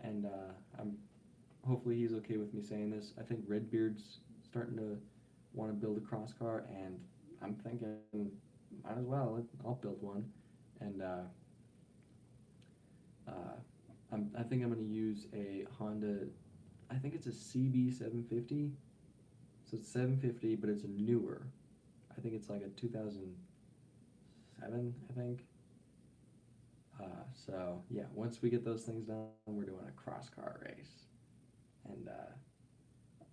And I'm hopefully he's okay with me saying this. I think Redbeard's starting to want to build a cross car, and I'm thinking might as well. I'll build one. And I think I'm going to use a Honda. I think it's a CB 750. So it's 750, but it's a newer. I think it's like a 2007, I think. So yeah, once we get those things done, we're doing a cross car race. And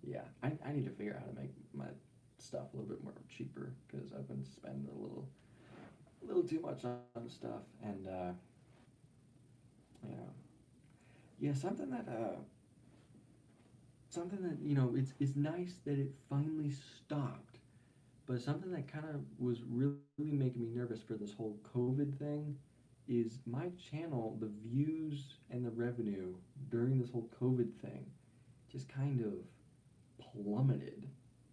yeah, I need to figure out how to make my stuff a little bit more cheaper, because I've been spending a little too much on stuff. And you know, yeah, something that it's nice that it finally stopped, but something that kind of was really making me nervous for this whole COVID thing is my channel, the views and the revenue during this whole COVID thing just kind of plummeted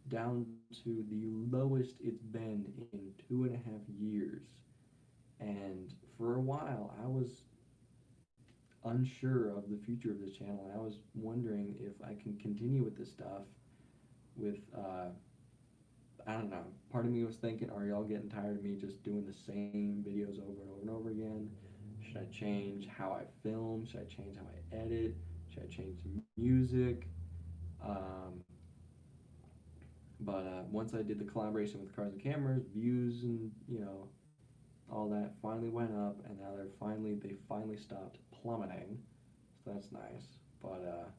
down to the lowest it's been in 2.5 years. And for a while, I was unsure of the future of this channel, and I was wondering if I can continue with this stuff with, I don't know, part of me was thinking, are y'all getting tired of me just doing the same videos over and over and over again? Should I change how I film? Should I change how I edit? Should I change the music? But once I did the collaboration with Cars and Cameras, views and, all that finally went up, and now they finally stopped plummeting, so that's nice. But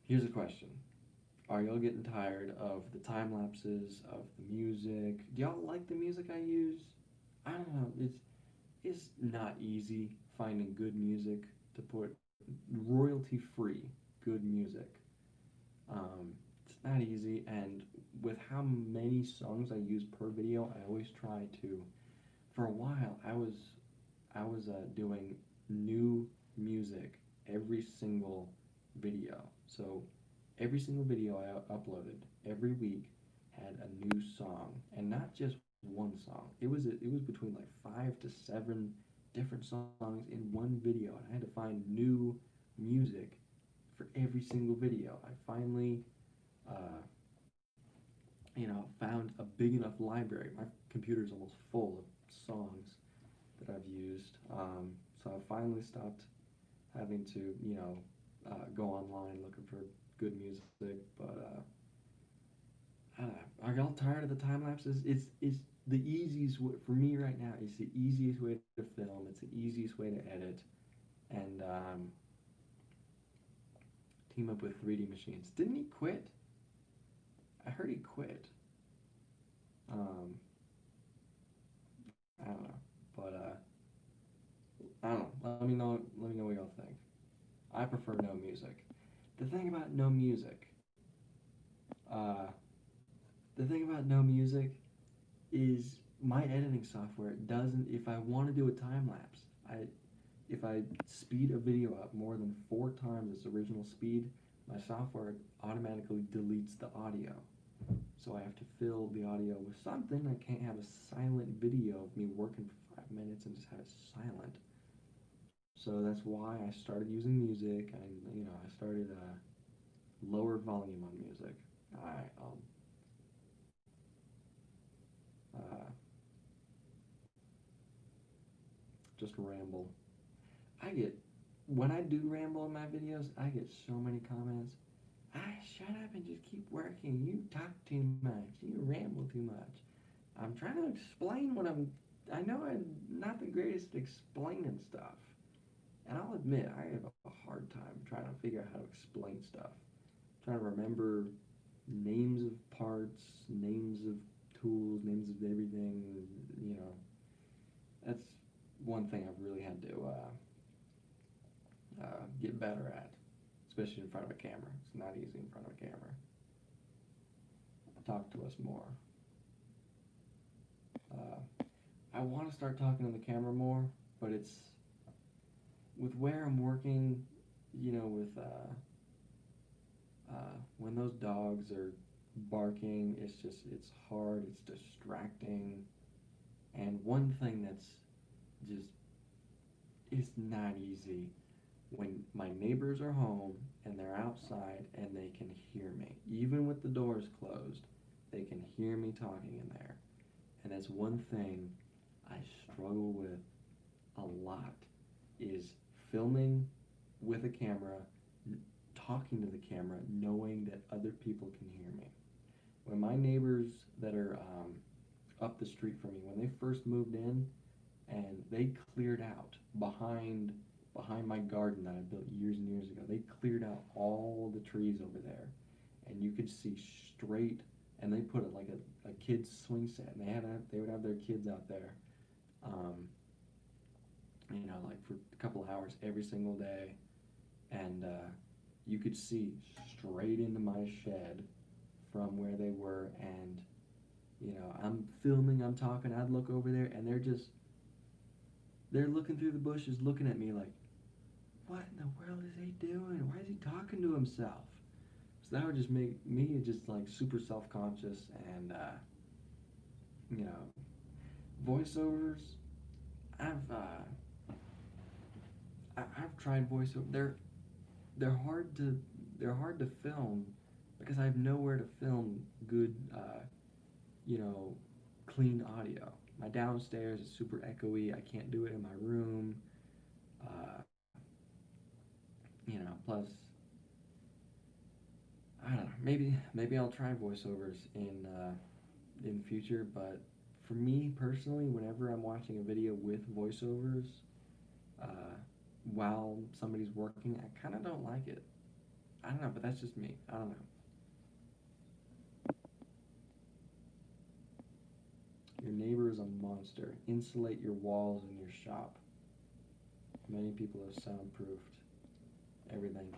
here's a question: are y'all getting tired of the time lapses, of the music? Do y'all like the music I use? I don't know. It's not easy finding good music to put royalty-free good music. It's not easy, and with how many songs I use per video, I always try to. For a while, I was doing new music every single video. So every single video I uploaded every week had a new song, and not just one song. It was between like 5 to 7 different songs in one video, and I had to find new music for every single video. I finally, found a big enough library. My computer's almost full of songs that I've used. So I finally stopped having to, go online looking for good music. But I don't know. Are y'all tired of the time lapses? It's the easiest way for me right now. It's the easiest way to film. It's the easiest way to edit, and team up with 3D machines. Didn't he quit? I heard he quit. I don't know, but I don't know. Let me know. Let me know what y'all think. I prefer no music. The thing about no music, Uh, the thing about no music is my editing software doesn't. If I want to do a time lapse, if I speed a video up more than 4 times its original speed, my software automatically deletes the audio. So I have to fill the audio with something. I can't have a silent video of me working for 5 minutes and just have it silent. So that's why I started using music. I started lower volume on music. Uh, just ramble. I get when I do ramble in my videos, I get so many comments. Shut up and just keep working. You talk too much. You ramble too much. I'm trying to explain what I know I'm not the greatest at explaining stuff. And I'll admit, I have a hard time trying to figure out how to explain stuff. Trying to remember names of parts, names of tools, names of everything. You know, that's one thing I've really had to get better at, especially in front of a camera. It's not easy in front of a camera. Talk to us more. I want to start talking to the camera more, but it's with where I'm working, with when those dogs are barking, it's hard, it's distracting. And one thing that's just, it's not easy when my neighbors are home and they're outside and they can hear me. Even with the doors closed, they can hear me talking in there. And that's one thing I struggle with a lot, is filming with a camera, talking to the camera, knowing that other people can hear me. When my neighbors that are up the street from me, when they first moved in, and they cleared out behind my garden that I built years and years ago, they cleared out all the trees over there, and you could see straight. And they put it like a kid's swing set, and they would have their kids out there, like for a couple of hours every single day, and you could see straight into my shed from where they were. And I'm filming, I'm talking, I'd look over there, and they're looking through the bushes, looking at me like, what in the world is he doing? Why is he talking to himself? So that would just make me just like super self-conscious. And voiceovers, I've tried voiceover. They're hard to film because I have nowhere to film good clean audio. My downstairs is super echoey. I can't do it in my room. Plus, I don't know. Maybe I'll try voiceovers in the future. But for me personally, whenever I'm watching a video with voiceovers while somebody's working, I kind of don't like it. I don't know, but that's just me. I don't know. Your neighbor is a monster. Insulate your walls in your shop. Many people have soundproofed everything.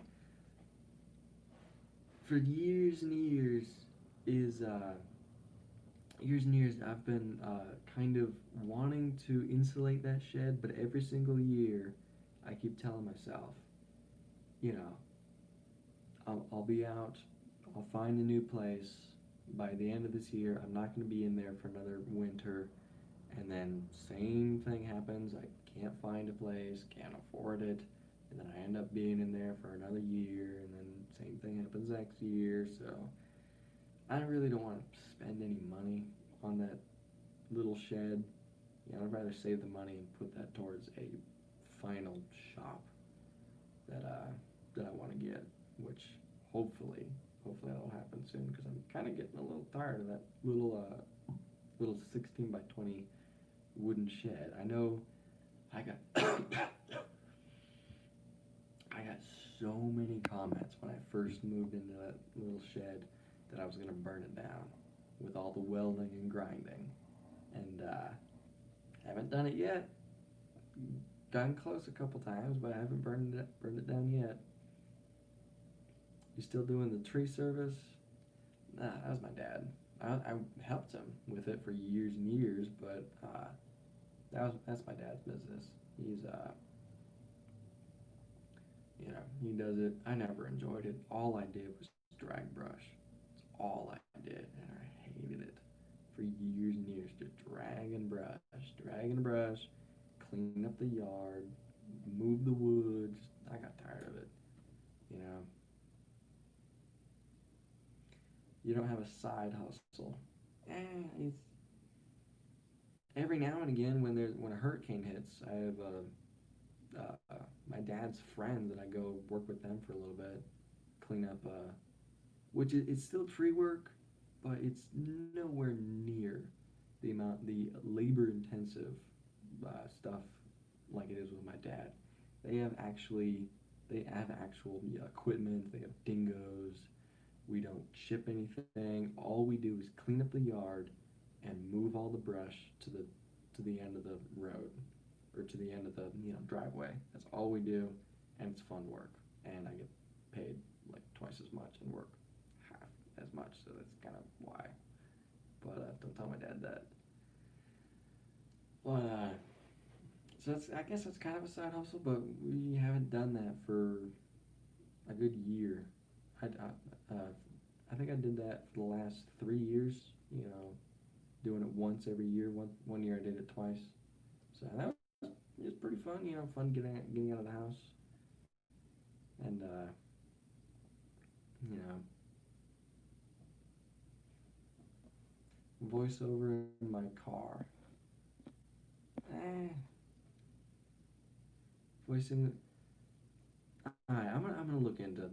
For years and years I've been kind of wanting to insulate that shed, but every single year I keep telling myself, I'll be out, I'll find a new place by the end of this year. I'm not going to be in there for another winter. And then same thing happens. I can't find a place, can't afford it, and then I end up being in there for another year, and then same thing happens next year. So I really don't want to spend any money on that little shed. I'd rather save the money and put that towards a final shop that I want to get, which hopefully that'll happen soon, because I'm kind of getting a little tired of that little 16 by 20 wooden shed. I know I got so many comments when I first moved into that little shed that I was going to burn it down with all the welding and grinding, and haven't done it yet. Gotten close a couple times, but I haven't burned it down yet. You still doing the tree service? Nah, that was my dad. I helped him with it for years and years, but that's my dad's business. He's he does it. I never enjoyed it. All I did was drag brush. It's all I did, and I hated it for years and years. Just drag and brush, clean up the yard, move the woods. I got tired of it. You know, you don't have a side hustle. It's every now and again when a hurricane hits, I have my dad's friends and I go work with them for a little bit, clean up. Which is it's still tree work, but it's nowhere near the labor intensive stuff like it is with my dad. They have actually they have actual equipment. They have dingoes. We don't ship anything. All we do is clean up the yard and move all the brush to the end of the road or to the end of the driveway. That's all we do, and it's fun work. And I get paid like twice as much and work half as much. So that's kind of why. But don't tell my dad that. But so I guess that's kind of a side hustle, but we haven't done that for a good year. I think I did that for the last 3 years. Doing it once every year. One year I did it twice. So that was pretty fun. Fun getting out of the house and you know voiceover in my car. Eh, voicing. Alright, I'm gonna look into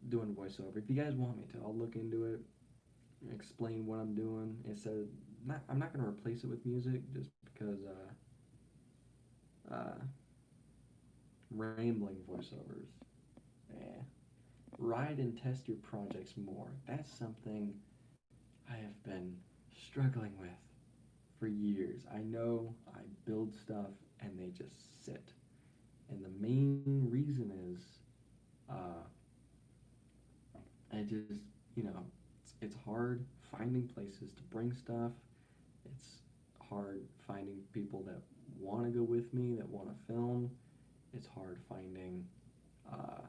doing voiceover. If you guys want me to, I'll look into it, explain what I'm doing. I'm not gonna replace it with music just because rambling voiceovers. Yeah. Write and test your projects more. That's something I have been struggling with for years. I know I build stuff and they just sit. And the main reason is uh, I just, it's hard finding places to bring stuff. It's hard finding people that want to go with me, that want to film. It's hard finding, uh,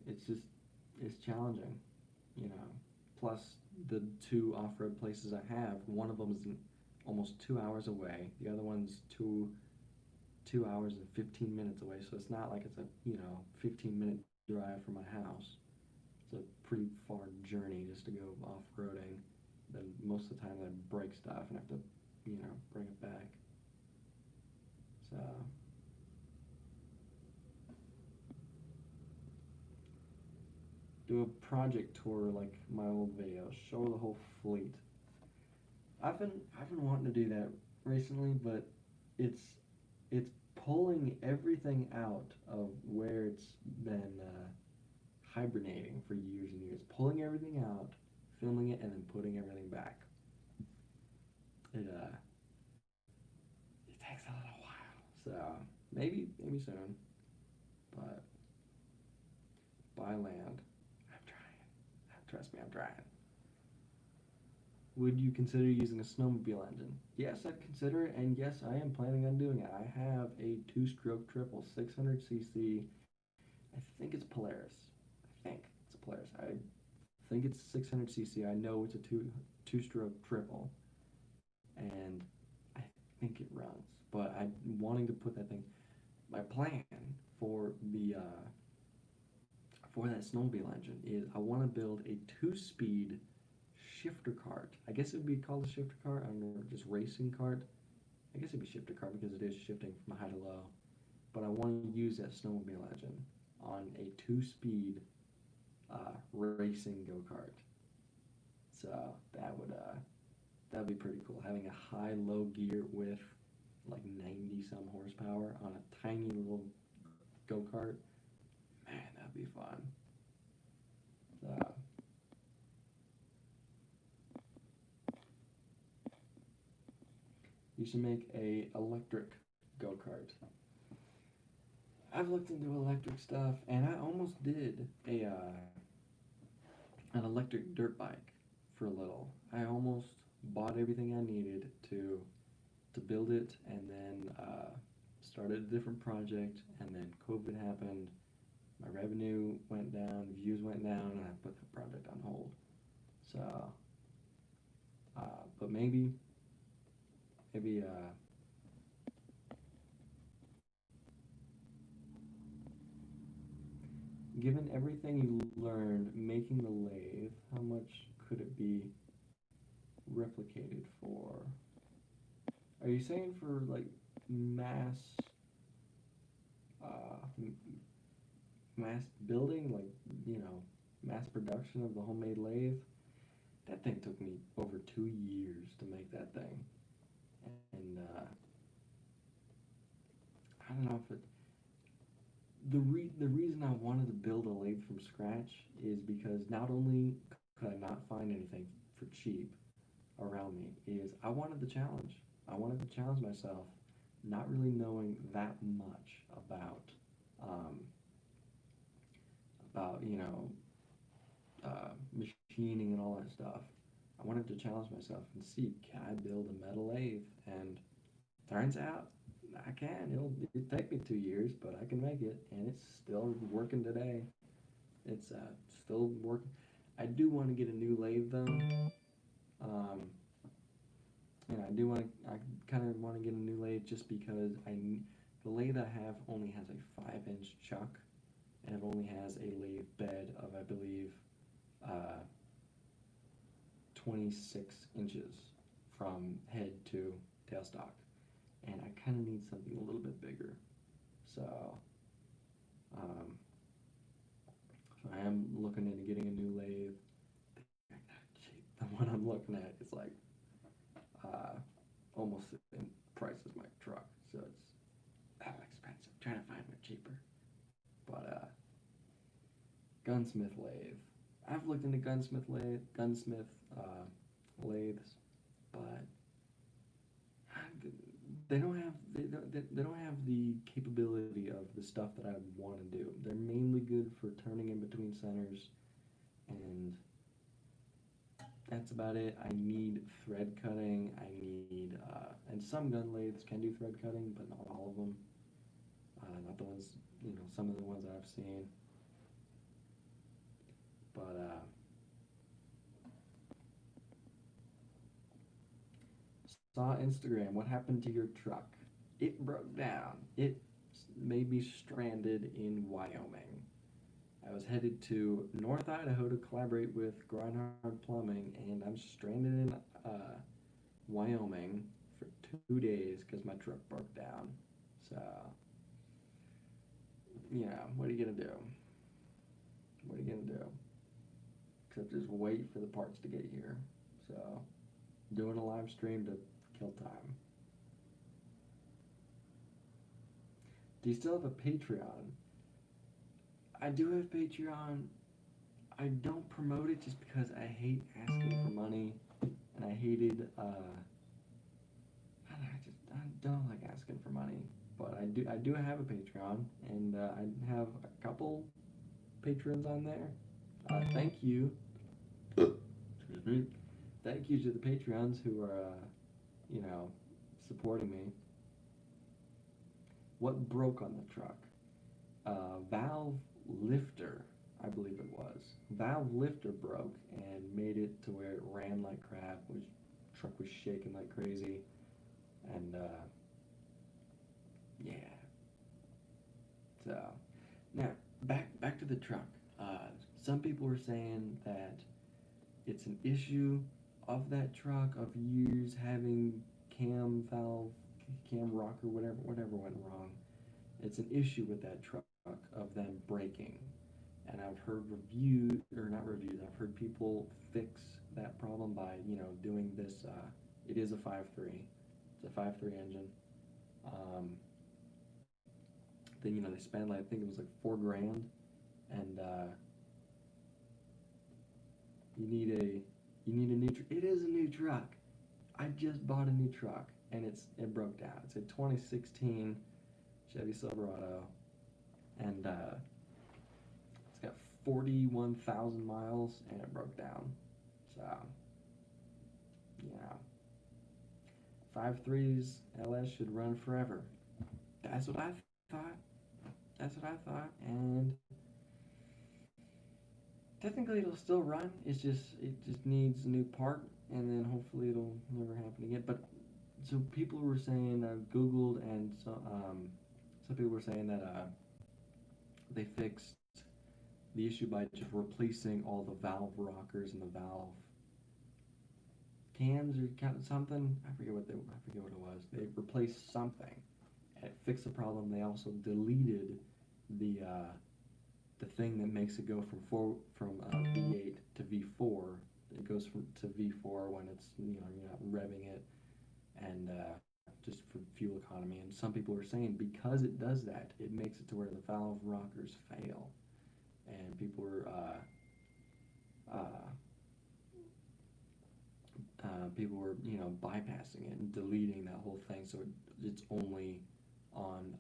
it's challenging, you know. Plus, the two off-road places I have, one of them is almost 2 hours away. The other one's 2 hours and 15 minutes away. So it's not like it's a 15-minute drive from my house. It's a pretty far journey just to go off-roading. Then most of the time I break stuff and have to bring it back. So do a project tour like my old videos. Show the whole fleet. I've been wanting to do that recently, but it's pulling everything out of where it's been hibernating for years and years. Pulling everything out, filming it, and then putting everything back. It takes a little while. So maybe soon. But buy land. I'm trying. Trust me, I'm trying. Would you consider using a snowmobile engine? Yes, I'd consider it, and yes, I am planning on doing it. I have a two-stroke triple 600cc. I think it's Polaris. I think it's a Polaris. I think it's 600cc. I know it's a two-stroke triple, and I think it runs. But I'm wanting to put that thing. My plan for the for that snowmobile engine is I want to build a two-speed shifter cart. I guess it would be called a shifter cart. I don't know, just racing cart. I guess it'd be shifter cart because it is shifting from high to low. But I want to use that snowmobile engine on a two-speed racing go-kart. So that'd be pretty cool. Having a high-low gear with like 90 some horsepower on a tiny little go-kart. Man, that'd be fun. So you should make a electric go-kart. I've looked into electric stuff, and I almost did an electric dirt bike for a little. I almost bought everything I needed to build it, and then started a different project, and then COVID happened. My revenue went down, views went down, and I put the project on hold. So, but maybe given everything you learned making the lathe, how much could it be replicated for? Are you saying for like mass, uh, mass building, like, mass production of the homemade lathe? That thing took me over 2 years to make that thing, and I don't know if it. The reason I wanted to build a lathe from scratch is because not only could I not find anything for cheap around me, is I wanted the challenge. I wanted to challenge myself, not really knowing that much um, about machining and all that stuff. I wanted to challenge myself and see, can I build a metal lathe? And turns out I can. It'll take me 2 years, but I can make it, and it's still working today. It's still working. I do want to get a new lathe though. Um, I kind of want to get a new lathe just because the lathe I have only has a 5-inch chuck, and it only has a lathe bed of, I believe, uh, 26 inches from head to tailstock, and I kind of need something a little bit bigger. So, um, so I am looking into getting a new lathe. The one I'm looking at is like almost the same price as my truck, so it's expensive. I'm trying to find one cheaper. But gunsmith lathe. I've looked into gunsmith lathes, but they don't have the capability of the stuff that I want to do. They're mainly good for turning in between centers, and that's about it. I need thread cutting. And some gun lathes can do thread cutting, but not all of them. Not the ones, some of the ones I've seen. But saw Instagram. What happened to your truck? It broke down. It may be stranded in Wyoming. I was headed to North Idaho to collaborate with Grindhard Plumbing, and I'm stranded in Wyoming for 2 days because my truck broke down. So, what are you gonna do? What are you gonna do? Except just wait for the parts to get here. So, doing a live stream to kill time. Do you still have a Patreon? I do have Patreon. I don't promote it just because I hate asking for money, and I hated. I don't like asking for money, but I do have a Patreon, and I have a couple patrons on there. Thank you. Excuse me. Thank you to the Patreons who are, supporting me. What broke on the truck? Valve lifter, I believe it was. Valve lifter broke and made it to where it ran like crap. Truck was shaking like crazy, and yeah. So now back to the truck. Some people were saying that it's an issue of that truck of years having cam valve, cam rocker, whatever went wrong. It's an issue with that truck of them breaking. And I've heard I've heard people fix that problem by, doing this, it is a 5.3. It's a 5.3 engine. Then, they spend, I think it was like $4,000, and you need a new it is a new truck. I just bought a new truck, and it broke down. It's a 2016 Chevy Silverado, and it's got 41,000 miles and it broke down. So, yeah. 5.3's LS should run forever. That's what I thought. That's what I thought. And technically it'll still run. It just needs a new part and then hopefully it'll never happen again. But so people were saying I Googled and some people were saying that they fixed the issue by just replacing all the valve rockers and the valve cams or something. I forget what it was. They replaced something and it fixed the problem. They also deleted the thing that makes it go from V8 to V4. It goes to V4 when it's you're not revving it and just for fuel economy. And some people are saying because it does that, it makes it to where the valve rockers fail, and people were bypassing it and deleting that whole thing, so it's only on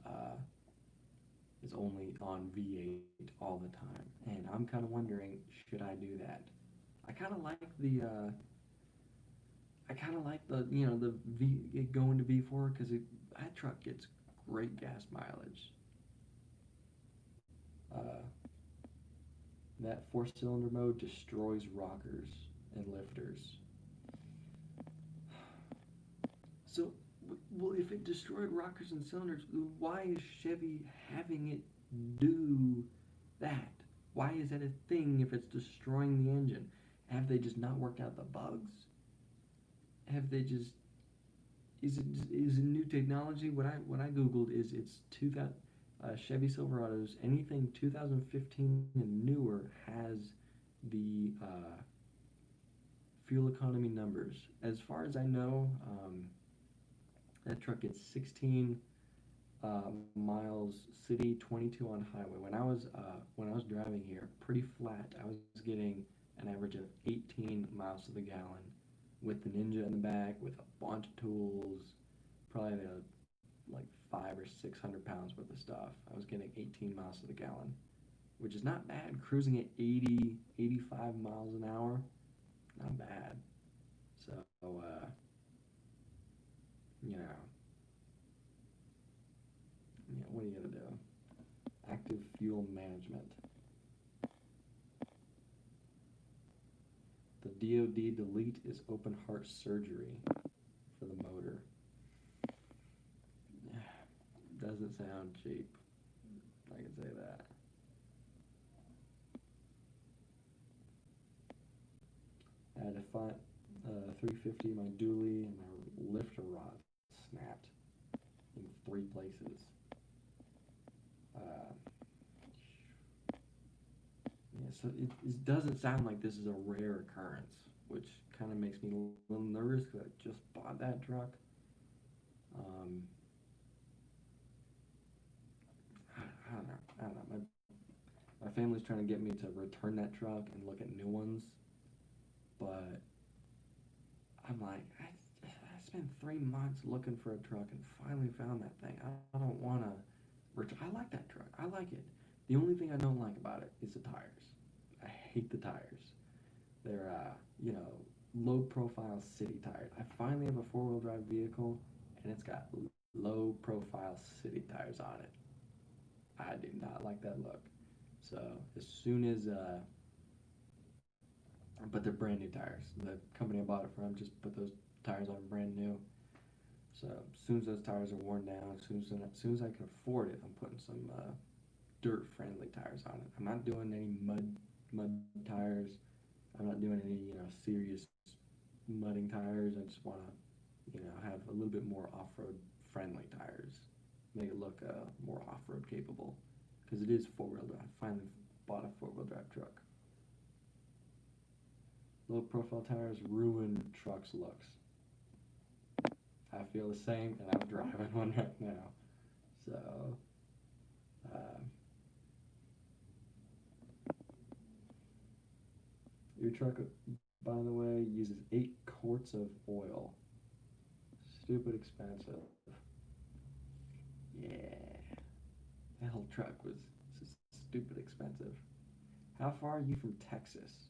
V8 all the time. And I'm kind of wondering, should I do that? I kind of like the the it going to V4 because that truck gets great gas mileage. That four-cylinder mode destroys rockers and lifters. So, well, if it destroyed rockers and cylinders, why is Chevy having it do that? Why is that a thing if it's destroying the engine? Have they just not worked out the bugs? Have they just is it new technology? What I googled is it's 2000 Chevy Silverados, anything 2015 and newer has the fuel economy numbers. As far as I know, that truck gets 16 miles city, 22 on highway. When I was driving here, pretty flat, I was getting an average of 18 miles to the gallon with the Ninja in the back, with a bunch of tools, probably like 500 or 600 pounds worth of stuff. I was getting 18 miles to the gallon, which is not bad. Cruising at 80, 85 miles an hour, not bad. So, what are you gonna do? Active fuel management. The DoD delete is open heart surgery for the motor. Doesn't sound cheap. I can say that. I had to find 350 my dually and my lifter rod snapped in 3 places. So it doesn't sound like this is a rare occurrence, which kind of makes me a little nervous because I just bought that truck. I don't know. My family's trying to get me to return that truck and look at new ones, but I'm like, I spent 3 months looking for a truck and finally found that thing. I don't want to I like that truck. I like it. The only thing I don't like about it is the tires. I hate the tires. They're, low profile city tires. I finally have a 4-wheel drive vehicle and it's got low profile city tires on it. I do not like that look. So as soon as, but they're brand new tires. The company I bought it from just put those tires on brand new. So as soon as those tires are worn down, as soon as I can afford it, I'm putting some dirt-friendly tires on it. I'm not doing any mud tires. I'm not doing any serious mudding tires. I just want to have a little bit more off-road friendly tires, make it look more off-road capable, because it is 4-wheel drive. I finally bought a 4-wheel drive truck. Low-profile tires ruin trucks' looks. I feel the same, and I'm driving one right now. So, your truck, by the way, uses 8 quarts of oil. Stupid expensive. Yeah. That whole truck was just stupid expensive. How far are you from Texas?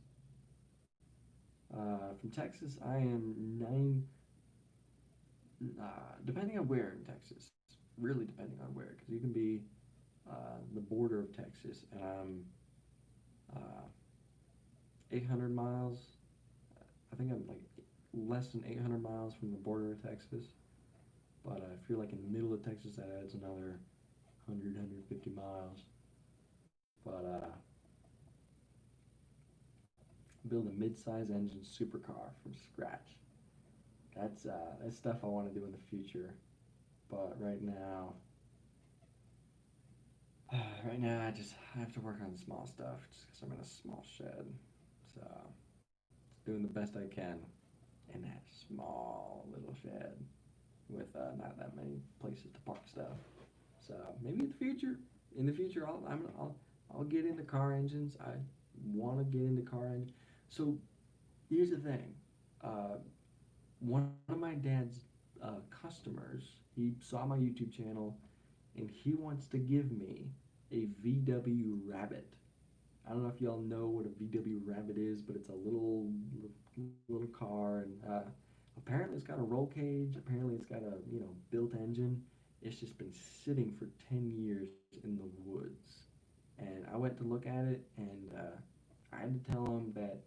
From Texas, I am depending on where in Texas, really depending on where, because you can be the border of Texas, and I'm 800 miles. I think I'm like less than 800 miles from the border of Texas. But if you're like in the middle of Texas, that adds another 100, 150 miles. But build a mid-size engine supercar from scratch. That's stuff I want to do in the future. But right now I have to work on small stuff just because I'm in a small shed. So doing the best I can in that small little shed with not that many places to park stuff. So maybe in the future, I'll get into car engines. I want to get into car engines. So here's the thing. Uh, One of my dad's customers, he saw my YouTube channel, and he wants to give me a VW Rabbit. I don't know if y'all know what a VW Rabbit is, but it's a little car, and apparently it's got a roll cage. Apparently it's got a built engine. It's just been sitting for 10 years in the woods, and I went to look at it, and I had to tell him that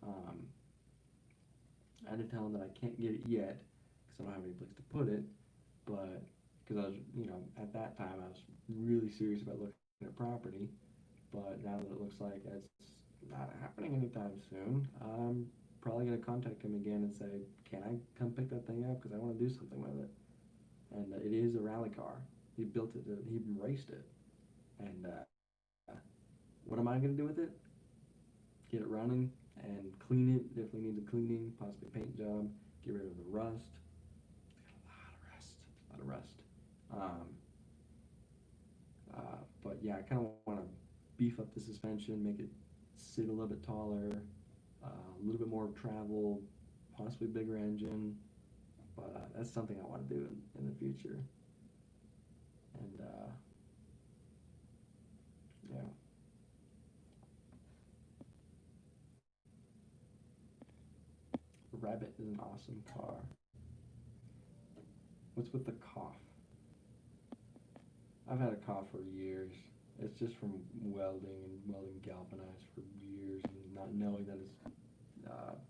I can't get it yet because I don't have any place to put it. But because I was, at that time I was really serious about looking at property. But now that it looks like it's not happening anytime soon, I'm probably going to contact him again and say, can I come pick that thing up because I want to do something with it. And it is a rally car. He built it. He raced it. And what am I going to do with it? Get it running and clean it. Definitely needs a cleaning, possibly paint job. Get rid of the rust. It's got a lot of rust. But yeah, I kind of want to beef up the suspension, make it sit a little bit taller, a little bit more travel, possibly bigger engine. But that's something I want to do in the future. And yeah. The Rabbit is an awesome car. What's with the cough? I've had a cough for years. It's just from welding galvanized for years and not knowing that it's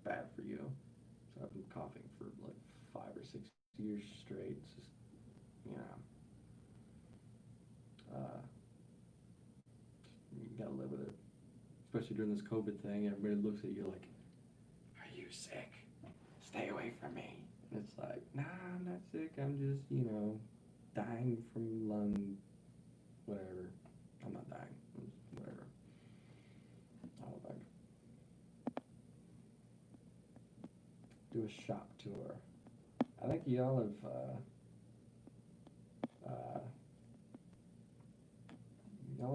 bad for you. So I've been coughing for like 5 or 6 years straight. It's just, you know, uh, you gotta live with it. Especially during this COVID thing, everybody looks at you like, "Are you sick? Stay away from me." And it's like, "Nah, I'm not sick. I'm just, dying from lung, whatever. I'm not dying. Whatever. I don't think." Do a shop tour. I think y'all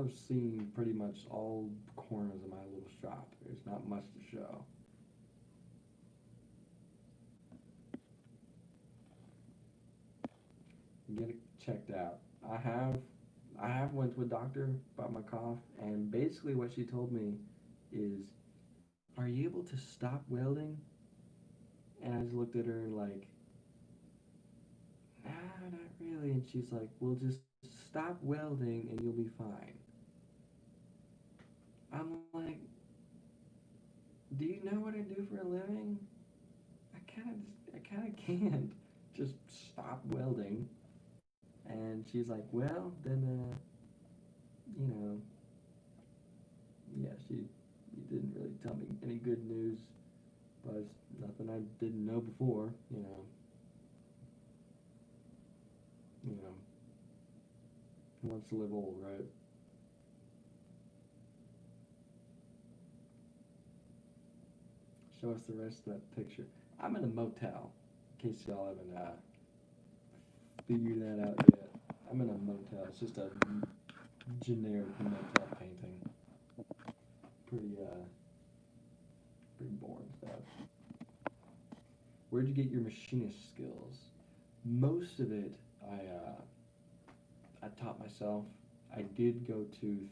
have seen pretty much all corners of my little shop. There's not much to show. Get it checked out. I have went to a doctor about my cough, and basically what she told me is, "Are you able to stop welding?" And I just looked at her like, "Nah, not really." And she's like, "Well, just stop welding and you'll be fine." I'm like, "Do you know what I do for a living? I kind of can't just stop welding." And she's like, "Well, then, yeah, she didn't really tell me any good news, but it's nothing I didn't know before, who wants to live old, right?" Show us the rest of that picture. I'm in a motel, in case y'all haven't figured that out yet. I'm in a motel. It's just a generic motel painting. Pretty boring stuff. Where'd you get your machinist skills? Most of it I taught myself. I did go to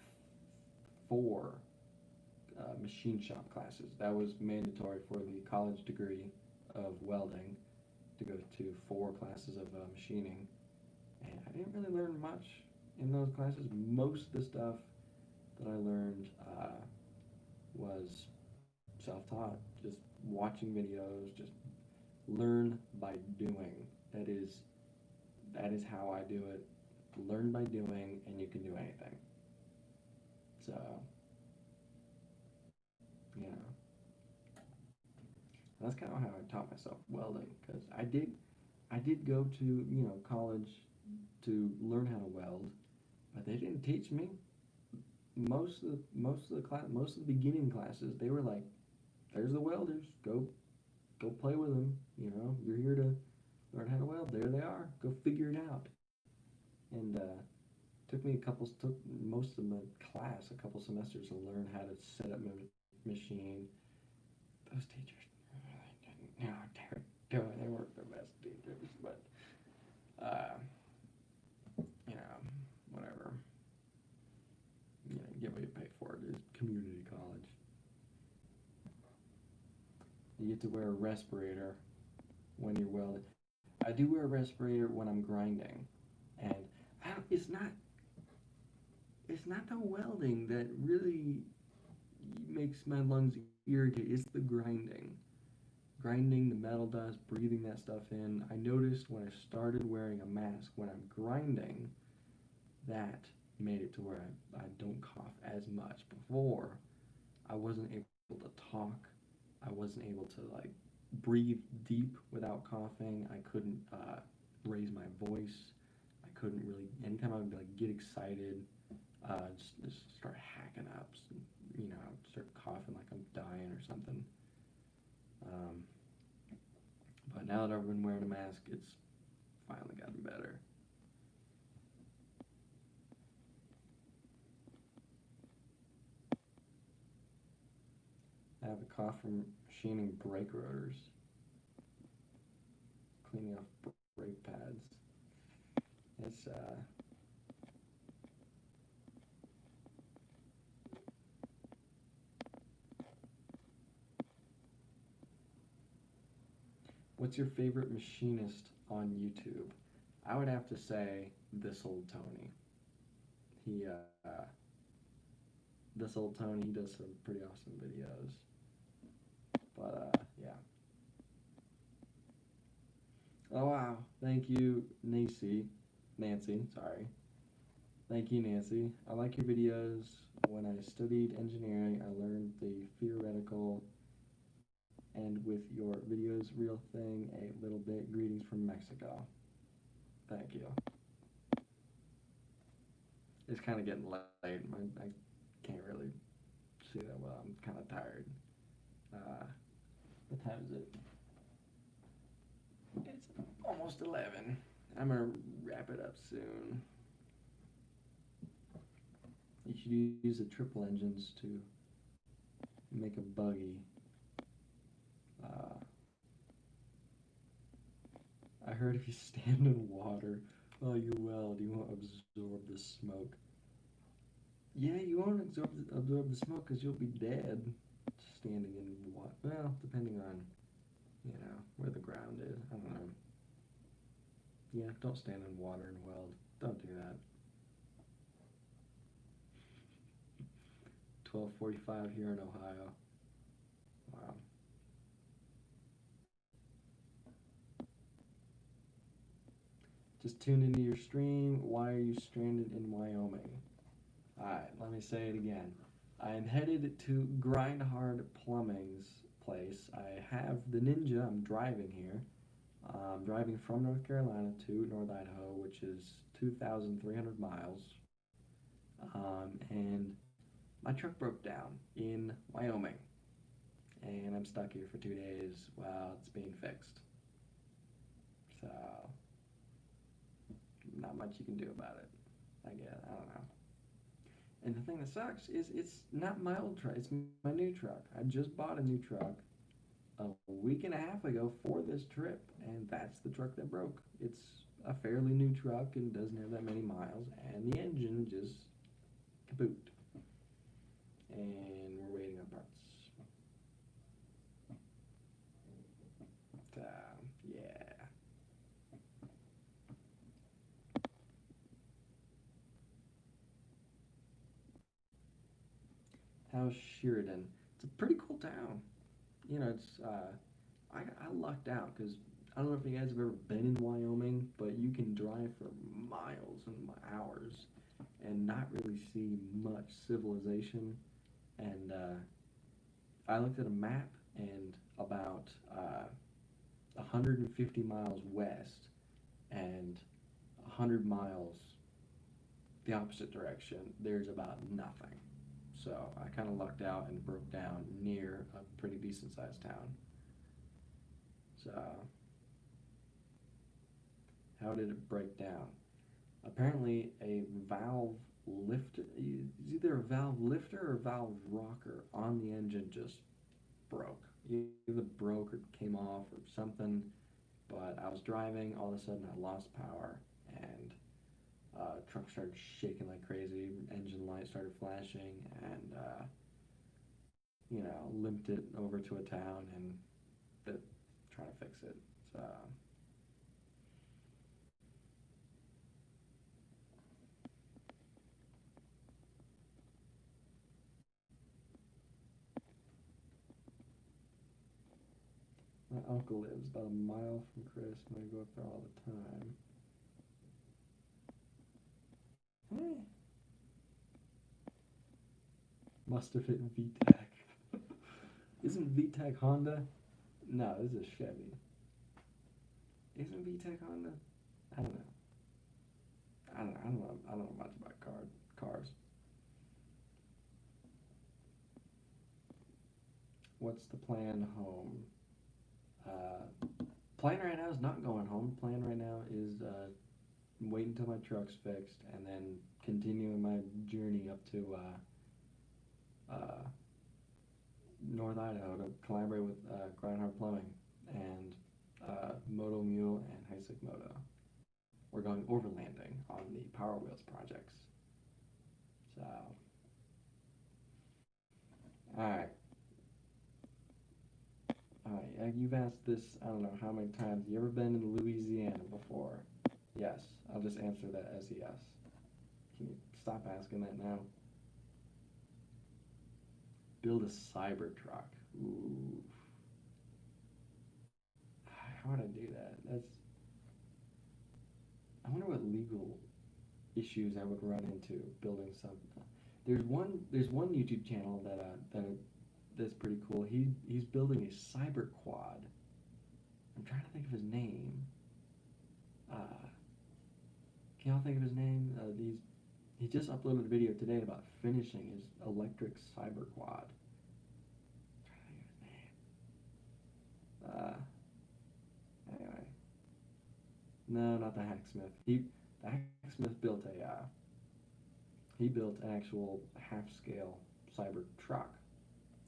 4 machine shop classes. That was mandatory for the college degree of welding, to go to 4 classes of machining. And I didn't really learn much in those classes. Most of the stuff that I learned was self-taught, just watching videos, just learn by doing. That is how I do it. Learn by doing, and you can do anything. So, you know, that's kind of how I taught myself welding, because I did go to, college to learn how to weld, but they didn't teach me. Most of the beginning classes, they were like, "There's the welders. Go play with them. You're here to learn how to weld. There they are. Go figure it out." And took most of the class a couple semesters to learn how to set up my machine. Those teachers really didn't know what they were doing. They weren't the best teachers, but whatever. You get what you pay for. It is community college. You get to wear a respirator when you're welding. I do wear a respirator when I'm grinding, and it's not the welding that really makes my lungs irritate. It's the grinding the metal dust, breathing that stuff in. I noticed when I started wearing a mask when I'm grinding, that made it to where I don't cough as much. Before, I wasn't able to talk. I wasn't able to breathe deep without coughing. I couldn't raise my voice. I couldn't really. Anytime I would get excited, just start hacking up. Start coughing like I'm dying or something. But now that I've been wearing a mask, it's finally gotten better. I have a cough from machining brake rotors, cleaning off brake pads. It's What's your favorite machinist on YouTube? I would have to say This Old Tony. This Old Tony, he does some pretty awesome videos. But yeah. Oh wow, thank you, Nancy, sorry. Thank you, Nancy. I like your videos. When I studied engineering, I learned the theoretical, and with your videos, real thing, a little bit. Greetings from Mexico. Thank you. It's kind of getting late. I can't really see that well. I'm kind of tired. What time is it? It's almost 11. I'm going to wrap it up soon. You should use the triple engines to make a buggy. I heard if you stand in water while you weld, you won't absorb the smoke. Yeah, you won't absorb the smoke because you'll be dead standing in water. Well, depending on, where the ground is. I don't know. Yeah, don't stand in water and weld. Don't do that. 12:45 here in Ohio. Wow. Just tuned into your stream. Why are you stranded in Wyoming? Alright, let me say it again. I am headed to Grind Hard Plumbing's place. I have the Ninja. I'm driving here. I'm driving from North Carolina to North Idaho, which is 2,300 miles. And my truck broke down in Wyoming. And I'm stuck here for 2 days while it's being fixed. So, not much you can do about it. I guess. I don't know. And the thing that sucks is it's not my old truck. It's my new truck. I just bought a new truck a week and a half ago for this trip, and that's the truck that broke. It's a fairly new truck and doesn't have that many miles, and the engine just kaput. And we're waiting on How's Sheridan? It's a pretty cool town. You know, it's I lucked out because I don't know if you guys have ever been in Wyoming, but you can drive for miles and hours and not really see much civilization. And I looked at a map, and about 150 miles west and 100 miles the opposite direction, there's about nothing. So I kind of lucked out and broke down near a pretty decent sized town. So how did it break down? Apparently, a valve lifter, it's either a valve lifter or valve rocker on the engine just broke. Either broke or came off or something. But I was driving, all of a sudden I lost power, and truck started shaking like crazy. Engine light started flashing, and limped it over to a town and trying to fix it. So my uncle lives about a mile from Chris, and I go up there all the time. Hey. Must have hit VTEC. Isn't VTEC Honda? No, this is Chevy. Isn't VTEC Honda? I don't know. I don't know much about cars. What's the plan home? Plan right now is not going home. Plan right now is wait until my truck's fixed and then continuing my journey up to North Idaho to collaborate with Grindhard Plumbing and Moto Mule and Heisek Moto. We're going overlanding on the Power Wheels projects. So, alright. Alright, you've asked this, I don't know how many times. You ever been in Louisiana before? Yes. I'll just answer that as yes. Can you stop asking that now? Build a cyber truck. Ooh. How would I do that? I wonder what legal issues I would run into building something. There's one YouTube channel that's pretty cool. He's building a cyber quad. I'm trying to think of his name. Can y'all think of his name? He just uploaded a video today about finishing his electric cyber quad. I'm trying to think of his name. Anyway. No, not the hacksmith. The hacksmith built he built an actual half-scale cyber truck.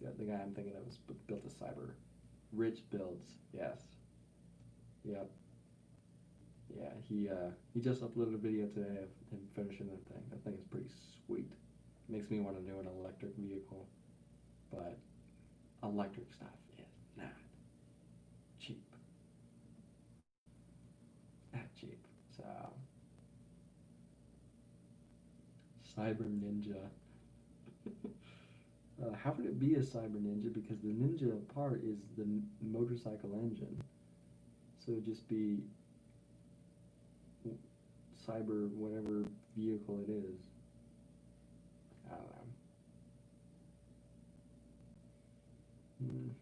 The guy I'm thinking of built a cyber. Rich builds, yes. Yep. Yeah, he just uploaded a video today of him finishing that thing. That thing is pretty sweet. Makes me want to do an electric vehicle, but electric stuff is not cheap. Not cheap. So, Cyber Ninja. How would it be a Cyber Ninja? Because the Ninja part is the motorcycle engine. So it'd just be cyber whatever vehicle it is. I don't know.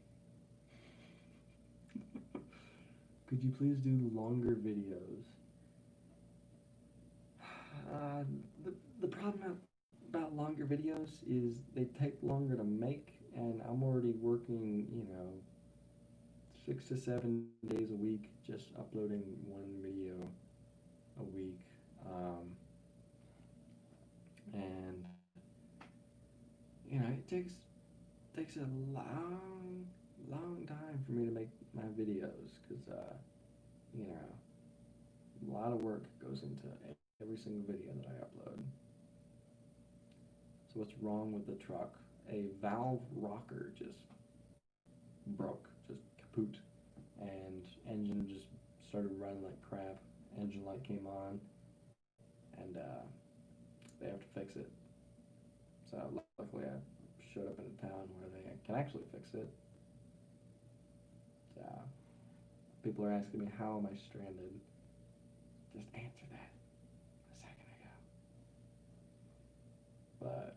Could you please do longer videos? The problem about longer videos is they take longer to make, and I'm already working, 6 to 7 days a week, just uploading one video a week. And it takes a long time for me to make my videos because a lot of work goes into every single video that I upload. So what's wrong with the truck? A valve rocker just broke, just kaput, and engine just started running like crap. Engine light came on, and they have to fix it. So luckily I showed up in a town where they can actually fix it. So, people are asking me, how am I stranded? Just answer that a second ago. But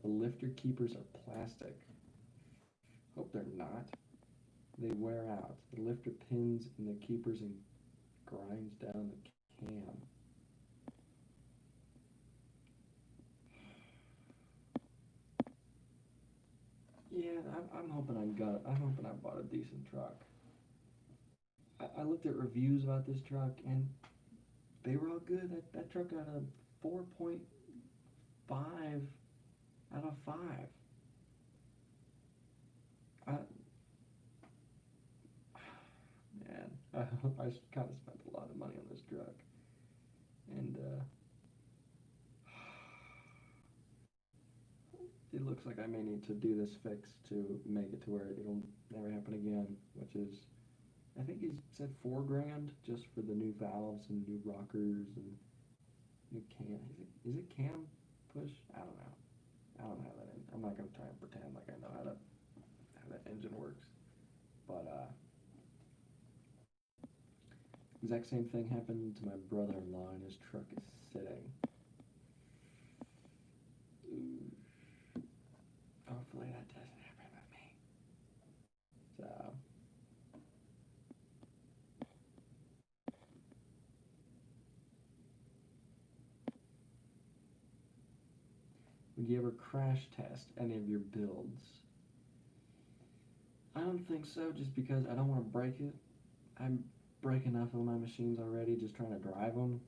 the lifter keepers are plastic. Hope they're not. They wear out. The lifter pins in the keepers and grinds down the cam. Yeah, I'm hoping I bought a decent truck. I looked at reviews about this truck and they were all good. That truck got a 4.5 out of 5. I, man, I kind of spent a lot of money on this truck, and it looks like I may need to do this fix to make it to where it'll never happen again. Which is, I think he said $4,000 just for the new valves and new rockers and new cam. Is it cam push? I don't know. I don't know how that. I'm not gonna try and pretend like I know how that engine works. But exact same thing happened to my brother-in-law, and his truck is sitting. Hopefully that doesn't happen with me. So. Would you ever crash test any of your builds? I don't think so, just because I don't want to break it. I break enough of my machines already just trying to drive them,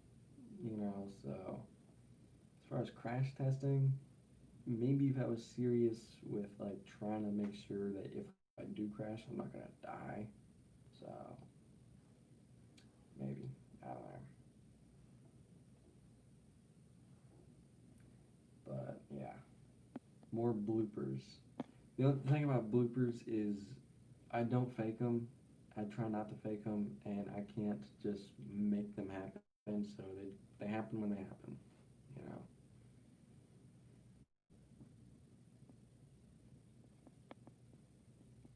so as far as crash testing, maybe if I was serious with like trying to make sure that if I do crash, I'm not gonna die. So maybe, I don't know. But yeah, more bloopers. The other thing about bloopers is I don't fake them. I try not to fake them, and I can't just make them happen. So they happen when they happen.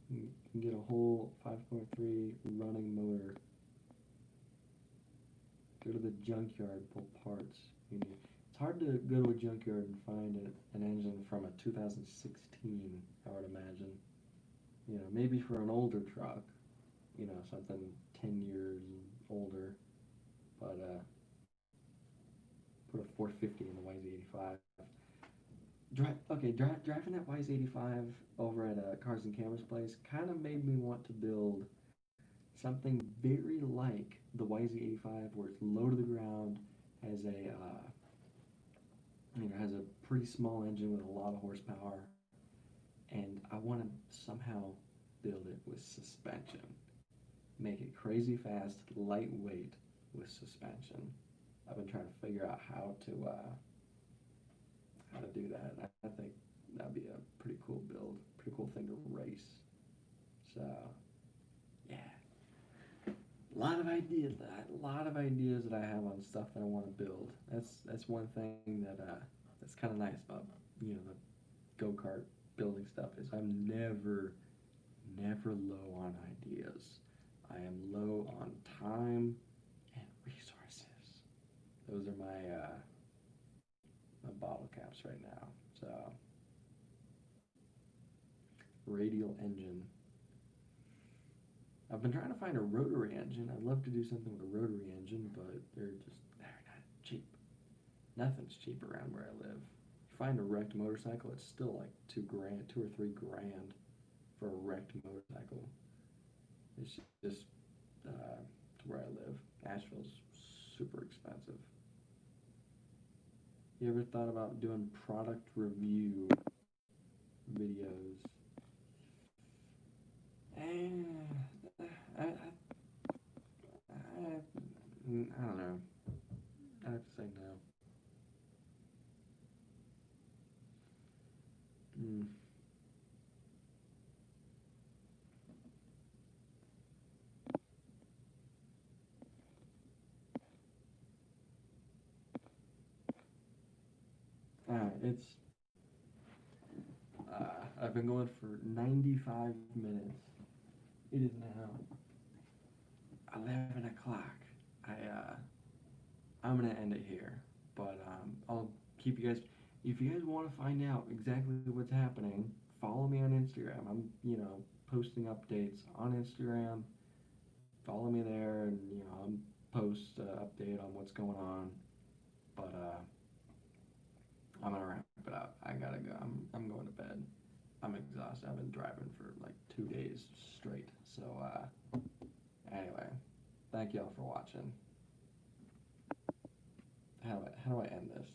You can get a whole 5.3 running motor. Go to the junkyard, pull parts. It's hard to go to a junkyard and find an engine from a 2016, I would imagine. Maybe for an older truck, something 10 years older, but put a 450 in the YZ85. Driving that YZ85 over at Cars and Cameras place kind of made me want to build something very like the YZ85, where it's low to the ground, has a pretty small engine with a lot of horsepower, and I want to somehow build it with suspension. Make it crazy fast, lightweight with suspension. I've been trying to figure out how to do that. I think that'd be a pretty cool build, pretty cool thing to race. So, yeah, a lot of ideas that I have on stuff that I want to build. That's one thing that's kind of nice about the go-kart building stuff, is I'm never low on ideas. I am low on time and resources. Those are my bottle caps right now. So, radial engine. I've been trying to find a rotary engine. I'd love to do something with a rotary engine, but they're not cheap. Nothing's cheap around where I live. If you find a wrecked motorcycle, it's still like $2 or $3 for a wrecked motorcycle. It's just where I live. Asheville's super expensive. You ever thought about doing product review videos? I don't know. I have to say no. It's I've been going for 95 minutes. It is now 11 o'clock. I'm gonna end it here, but I'll keep you guys. If you guys want to find out exactly what's happening, follow me on Instagram. I'm, posting updates on Instagram. Follow me there, and I'll post update on what's going on. But I'm gonna wrap it up. I gotta go. I'm going to bed. I'm exhausted. I've been driving for like 2 days straight. So anyway, thank y'all for watching. How do I end this?